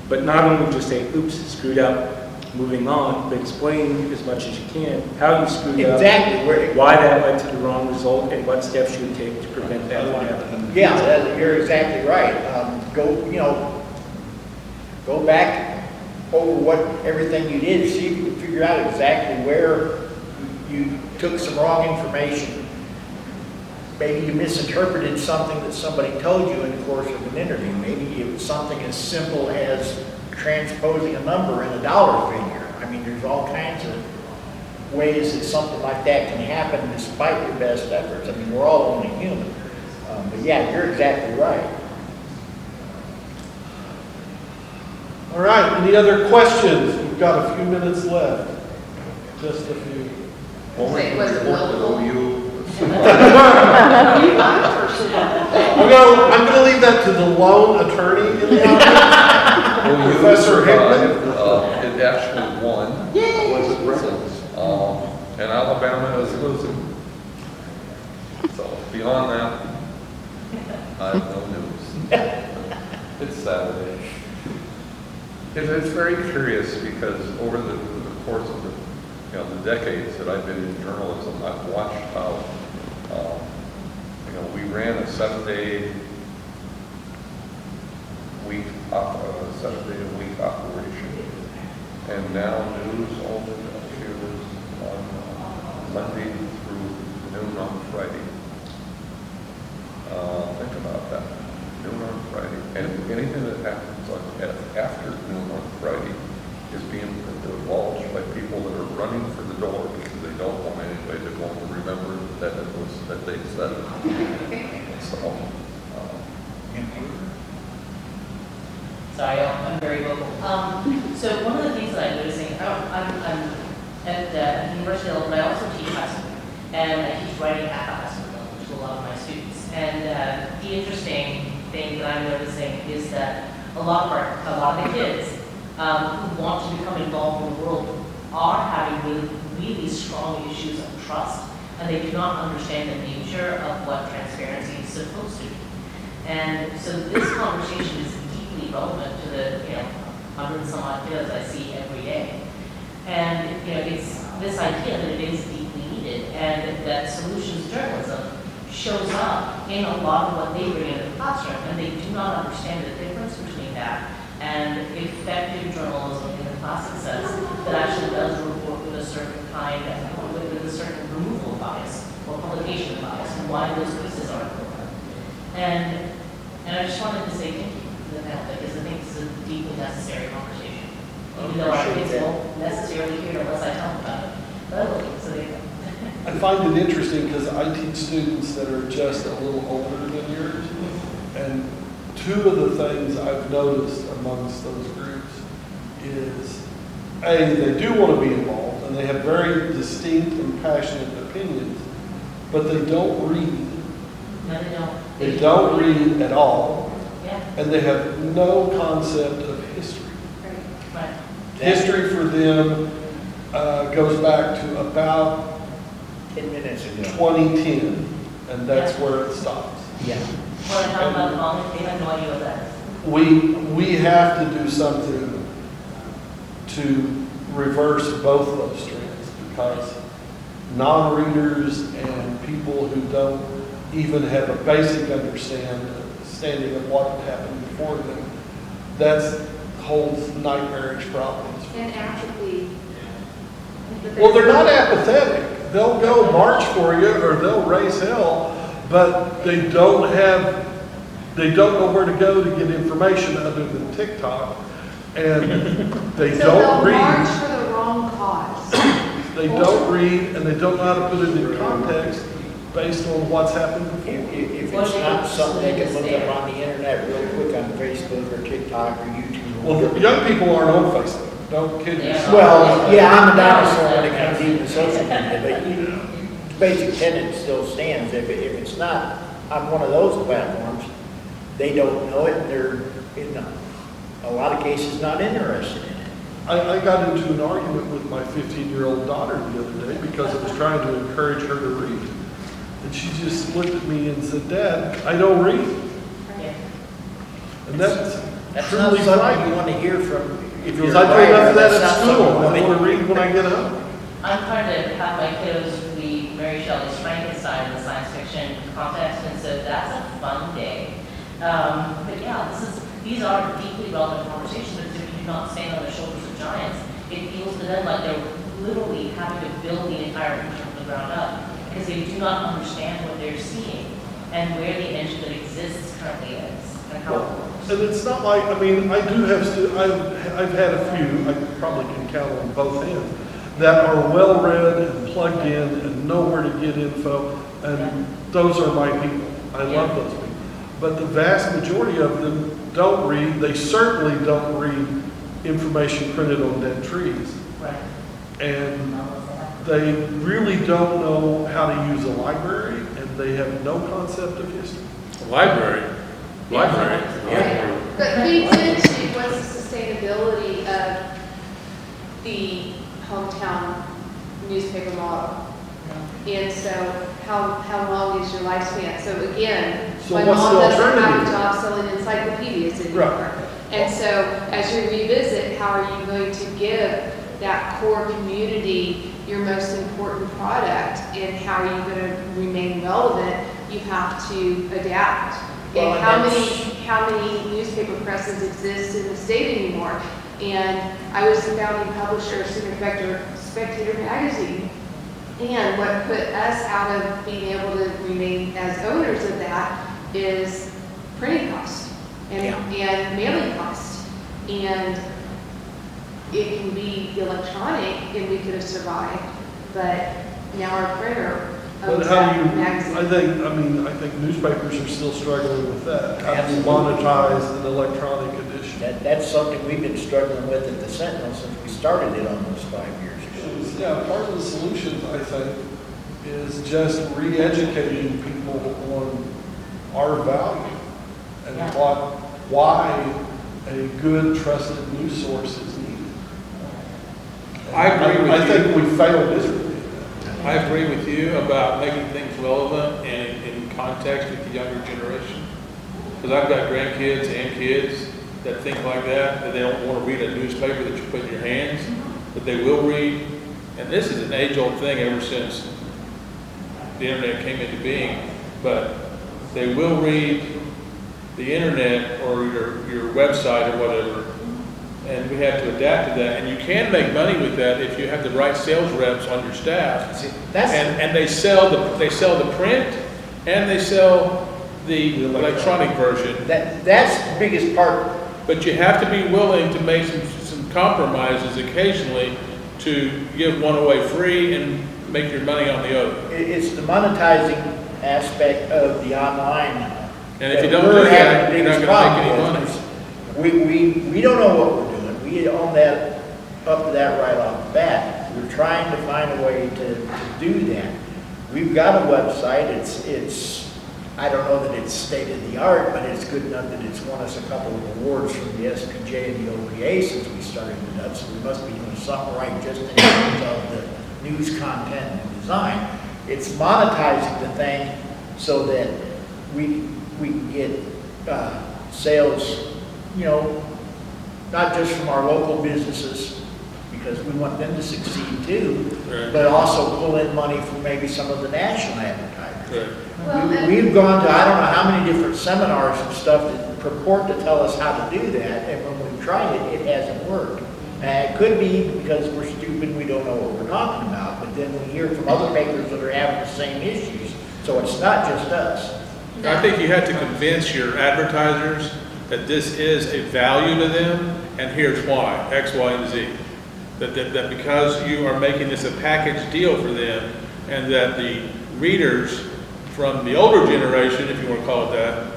S9: but not only just say, oops, screwed up, moving on, but explain as much as you can how you screwed up.
S2: Exactly.
S9: Why that led to the wrong result, and what steps you would take to prevent that from happening.
S2: Yeah, you're exactly right. Go back over what, everything you did, see if you can figure out exactly where you took some wrong information. Maybe you misinterpreted something that somebody told you in the course of an interview. Maybe it was something as simple as transposing a number in a dollar figure. I mean, there's all kinds of ways that something like that can happen despite your best efforts. I mean, we're all only human. But yeah, you're exactly right.
S1: All right, any other questions? We've got a few minutes left. Just a few.
S5: Say, was it local?
S1: I'm gonna leave that to the lone attorney in the audience. Professor Hickman.
S3: It actually won.
S1: Yay!
S3: Was it reference? And Alabama is losing. So beyond that, I have no news. It's Saturday. It's very curious because over the course of the decades that I've been in journalism, I've watched how we ran a 7-day week operation, and now news only appears on Monday through noon on Friday. Think about that, noon on Friday, and anything that happens after noon on Friday is being divulged by people that are running for the door because they don't want anybody to go and remember that they said it. So,
S8: Sorry, I'm very vocal. So one of the things that I'm noticing, I'm at the University of Illinois, I also teach high school, and I teach writing at the high school level to a lot of my students. And the interesting thing that I'm noticing is that a lot of the kids who want to become involved in the world are having really strong issues of trust, and they do not understand the nature of what transparency is supposed to be. And so this conversation is deeply relevant to the 100 and some odd kids I see every day. And it's this idea that it is deeply needed, and that solutions journalism shows up in a lot of what they bring into the classroom, and they do not understand the difference between that and effective journalism in the classic sense that actually does report with a certain kind of, with a certain removal of bias or publication bias, and why those pieces are important. And I just wanted to say thank you for the panel, because I think this is a deeply necessary conversation. Even though our kids won't necessarily hear unless I tell them about it. But I will, so there you go.
S1: I find it interesting because I teach students that are just a little older than yours. And two of the things I've noticed amongst those groups is, A, they do want to be involved and they have very distinct and passionate opinions, but they don't read.
S8: No, they don't.
S1: They don't read at all,
S8: Yeah,
S1: and they have no concept of history.
S8: right.
S1: History for them goes back to about
S2: 10 minutes ago.
S1: 2010, and that's where it stops.
S2: Yeah.
S8: Well, I talk about the moment, they have no idea what that is.
S1: We have to do something to reverse both of those trends, because non-readers and people who don't even have a basic understanding of what happened before them, that holds nightmarish problems.
S5: And apathy.
S1: Well, they're not apathetic. They'll go march for you or they'll raise hell, but they don't have They don't know where to go to get information other than TikTok, and they
S7: So
S1: don't
S7: they'll march
S1: read.
S7: for the wrong cause.
S1: They don't read, and they don't know how to put it in context based on what's happened before.
S2: If it's not something they can look up on the internet real quick on Facebook or TikTok or YouTube.
S1: Well, the young people aren't on Facebook. Don't kid yourself.
S2: Well, yeah, I'm a dinosaur when it comes to even social media, but the basic tenet still stands. If it's not on one of those platforms, they don't know it, and they're, in a lot of cases, not interested in it.
S1: I got into an argument with my 15-year-old daughter the other day because I was trying to encourage her to read. And she just looked at me and said, "Dad, I don't read." And that's
S2: That's not
S1: truly
S2: something
S1: frightening.
S2: you want to hear from, if you're
S1: Because
S2: a
S1: I do enough
S2: writer,
S1: of that
S2: that's
S1: at
S2: not
S1: school.
S2: something
S1: I
S2: you
S1: want to read when I get home.
S8: I'm trying to have my kiddos read Mary Shelley's Frankenstein in the science fiction context, and so that's a fun day. But yeah, these are deeply relevant conversations, because if you do not stand on the shoulders of giants, it feels to them like they're literally having to build the entire region from the ground up, because they do not understand what they're seeing and where the engine that exists currently is and how it works.
S1: And it's not like, I mean, I do have, I've had a few, I probably can count on both hands, that are well-read and plugged in and know where to get info, and those are my people. I love those people. But the vast majority of them don't read, they certainly don't read information printed on dead trees.
S8: Right.
S1: And they really don't know how to use a library, and they have no concept of history.
S4: Library.
S7: Right. But feeds into what's the sustainability of the hometown newspaper model. And so how long is your lifespan? So again,
S1: So
S7: my
S1: what's
S7: mom
S1: the
S7: doesn't have a
S1: alternative?
S7: job selling encyclopedias anymore.
S1: Right.
S7: And so as you revisit, how are you going to give that core community your most important product, and how are you going to remain relevant? You have to adapt.
S2: Well,
S7: And
S2: and
S7: how many newspaper presses exist in the state anymore? And I was the founding publisher, senior director of Spectator magazine. And what put us out of being able to remain as owners of that is printing cost and mailing cost. And it can be electronic, and we could have survived, but now our printer
S1: But
S7: owns
S1: how do
S7: that
S1: you,
S7: magazine.
S1: I think newspapers are still struggling with that. How do you monetize an electronic edition?
S2: That's something we've been struggling with at the Sentinel since we started it almost 5 years ago.
S1: Yeah, part of the solution, I think, is just re-educating people on our value and
S8: Yeah.
S1: why a good, trusted news source is needed.
S4: I agree with
S1: I
S4: you.
S1: think we failed miserably.
S4: I agree with you about making things relevant and in context with the younger generation. Because I've got grandkids and kids that think like that they don't want to read a newspaper that you put in your hands, but they will read. And this is an age-old thing ever since the internet came into being, but they will read the internet or your website or whatever. And we have to adapt to that. And you can make money with that if you have the right sales reps on your staff.
S2: See, that's,
S4: And they sell the print and they sell the electronic version.
S2: that's the biggest part.
S4: But you have to be willing to make some compromises occasionally to give one away free and make your money on the other.
S2: It's the monetizing aspect of the online.
S4: And if you don't do that, you're not gonna make any money.
S2: We don't know what we're doing. We own that, up to that right off the bat. We're trying to find a way to do that. We've got a website. It's I don't know that it's state of the art, but it's good enough that it's won us a couple of awards from the SPJ and the OPA since we started it up. So we must be doing something right just in terms of the news content and design. It's monetizing the thing so that we can get sales, not just from our local businesses, because we want them to succeed too,
S4: Right.
S2: but also pull in money from maybe some of the national advertisers.
S4: Right.
S7: Well, and-
S2: We've gone to, I don't know how many different seminars and stuff that purport to tell us how to do that, and when we've tried it, it hasn't worked. And it could be because we're stupid, we don't know what we're talking about, but then we hear from other papers that are having the same issues, so it's not just us.
S4: I think you have to convince your advertisers that this is a value to them, and here's why, X, Y, and Z. That because you are making this a package deal for them, and that the readers from the older generation, if you want to call it that,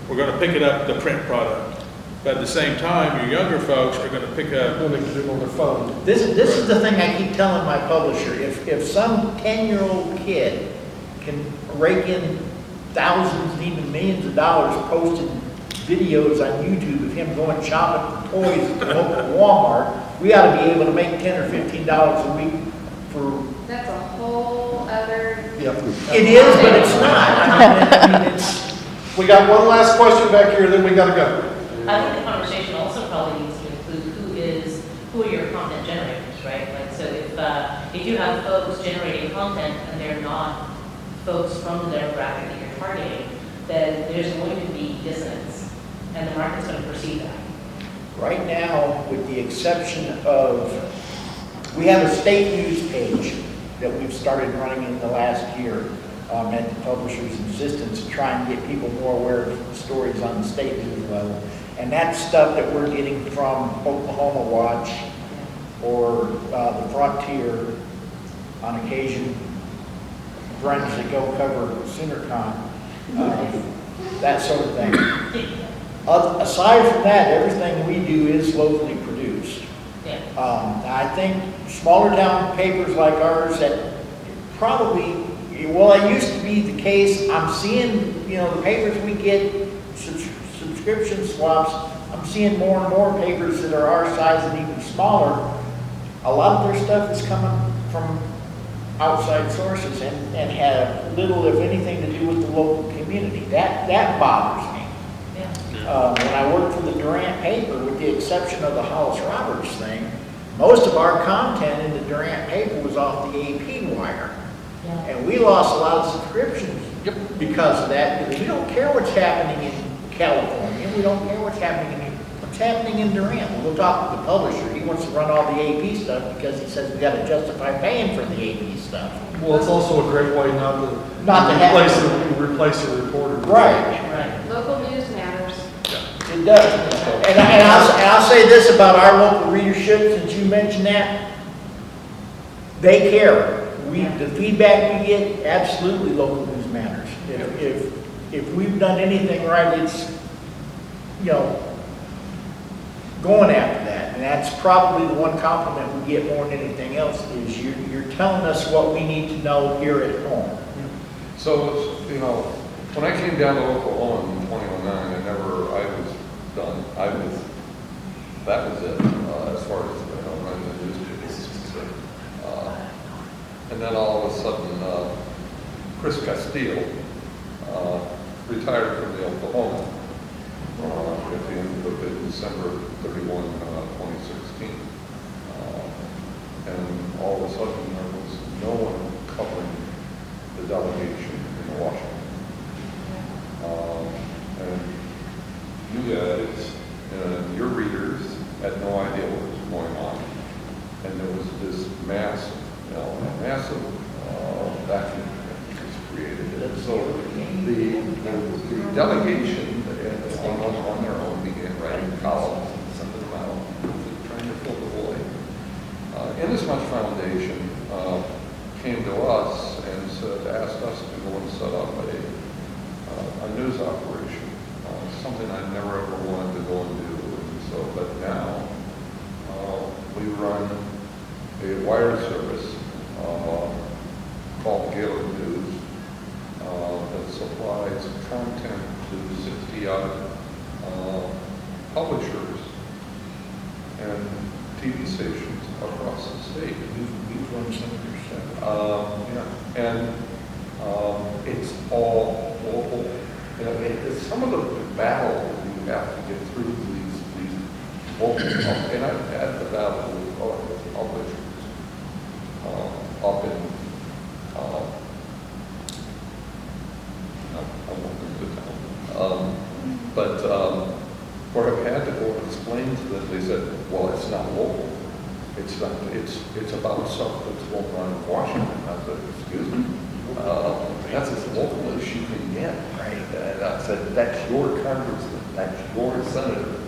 S4: we're going to pick it up, the print product. But at the same time, your younger folks are going to pick up.
S1: When they get it on their phone.
S2: This is the thing I keep telling my publisher. If some 10-year-old kid can rake in thousands and even millions of dollars posted videos on YouTube of him going shopping for toys at the local Walmart, we ought to be able to make $10 or $15 a week for.
S7: That's a whole other.
S1: Yep.
S2: It is, but it's not. I mean, it's.
S1: We got one last question back here, then we gotta go.
S8: I think the conversation also probably needs to include who are your content generators, right? Like, so if you have folks generating content and they're not folks from the demographic that you're targeting, then there's going to be dissonance, and the market's going to perceive that.
S2: Right now, with the exception of, we have a state news page that we've started running in the last year at the publisher's insistence to try and get people more aware of the stories on the state news level. And that's stuff that we're getting from Oklahoma Watch or the Frontier, on occasion, friends that go cover SoonerCon, that sort of thing. Aside from that, everything we do is locally produced.
S8: Yeah.
S2: I think smaller town papers like ours that probably, well, it used to be the case. I'm seeing, the papers we get, subscription swaps, I'm seeing more and more papers that are our size and even smaller. A lot of their stuff is coming from outside sources and have little, if anything, to do with the local community. That bothers me.
S8: Yeah.
S2: When I worked for the Durant paper, with the exception of the Hollis Roberts thing, most of our content in the Durant paper was off the AP wire.
S8: Yeah.
S2: And we lost a lot of subscriptions because of that, because we don't care what's happening in California. We don't care what's happening in Durant. We'll talk to the publisher. He wants to run all the AP stuff because he says we got to justify paying for the AP stuff.
S1: Well, it's also a great way not to replace a reporter.
S2: Right.
S8: Right.
S7: Local news matters.
S2: It does. And I'll say this about our local readership, since you mentioned that. They care. The feedback we get, absolutely local news matters. If we've done anything right, it's, going after that. And that's probably the one compliment we get more than anything else is you're telling us what we need to know here at home.
S3: So, when I came down to Oklahoma in 2009, I was done. That was it, as far as, running the newspaper is concerned. And then all of a sudden, Chris Castile retired from the Oklahoma at the end of December 31, 2016. And all of a sudden, there was no one covering the delegation in Washington. And you guys and your readers had no idea what was going on. And there was this massive vacuum that was created. And so the delegation on their own began writing columns and sending them out, trying to fill the void. Inasmuch Foundation came to us and asked us to go and set up a news operation, something I never ever wanted to go and do. And so, but now we run a wire service called Gaylord News that supplies content to 60-odd publishers and TV stations across the state.
S2: We've run some of your stuff.
S3: And it's all local. It's some of the battle that you have to get through these local, and I've had the battle with publishers up in, I won't go to town. But where I've had to go and explain to them, they said, well, it's not local. It's not, it's about stuff that's going on in Washington. I said, excuse me, That's as local as you can get.
S2: Right.
S3: And I said, that's your congressman, that's your senator.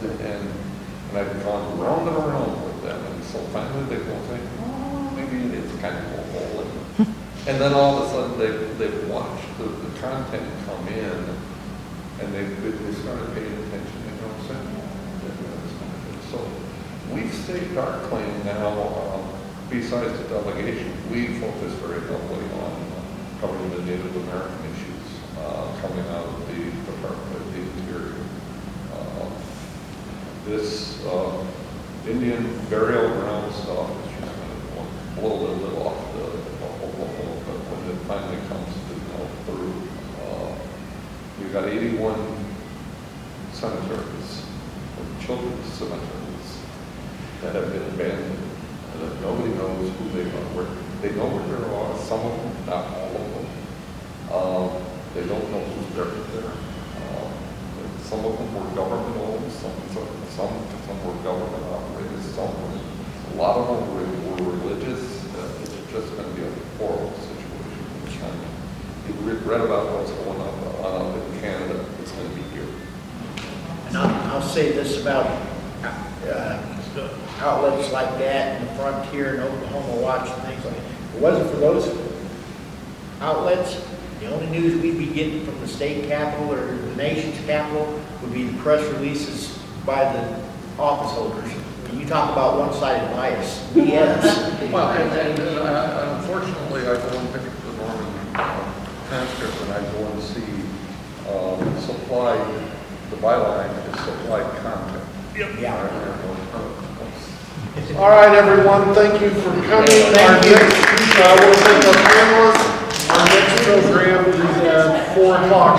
S3: And I've gone round and around with them, and so finally they go think, oh, maybe it is kind of local. And then all of a sudden they've watched the content come in, and they started paying attention, and you know, saying, oh, so we've staked our claim now, besides the delegation, we focus very heavily on covering the Native American issues coming out of the Department of the Interior. This Indian burial ground stuff is just going to blow a little bit off the Oklahoma, but when it finally comes to go through, you've got 81 cemeteries, children's cemeteries, that have been abandoned, and that nobody knows who they are. They know where there are, some of them, not all of them. They don't know who's buried there. Some of them were government owned, some were government operated, a lot of them were religious. It's just going to be a horrible situation. You read about what's going on in Canada, it's going to be here.
S2: And I'll say this about outlets like that, and the Frontier and Oklahoma Watch and things like that. If it wasn't for those outlets, the only news we'd be getting from the state capital or the nation's capital would be the press releases by the office holders. When you talk about one-sided bias, yes.
S3: Well, and unfortunately, I go and pick up the Norman transcript, and I go and see supply, the byline is supplied content.
S2: Yeah.
S1: All right, everyone, thank you for coming.
S2: Thank you.
S1: I want to thank our panelists. Our next program is at 4 o'clock.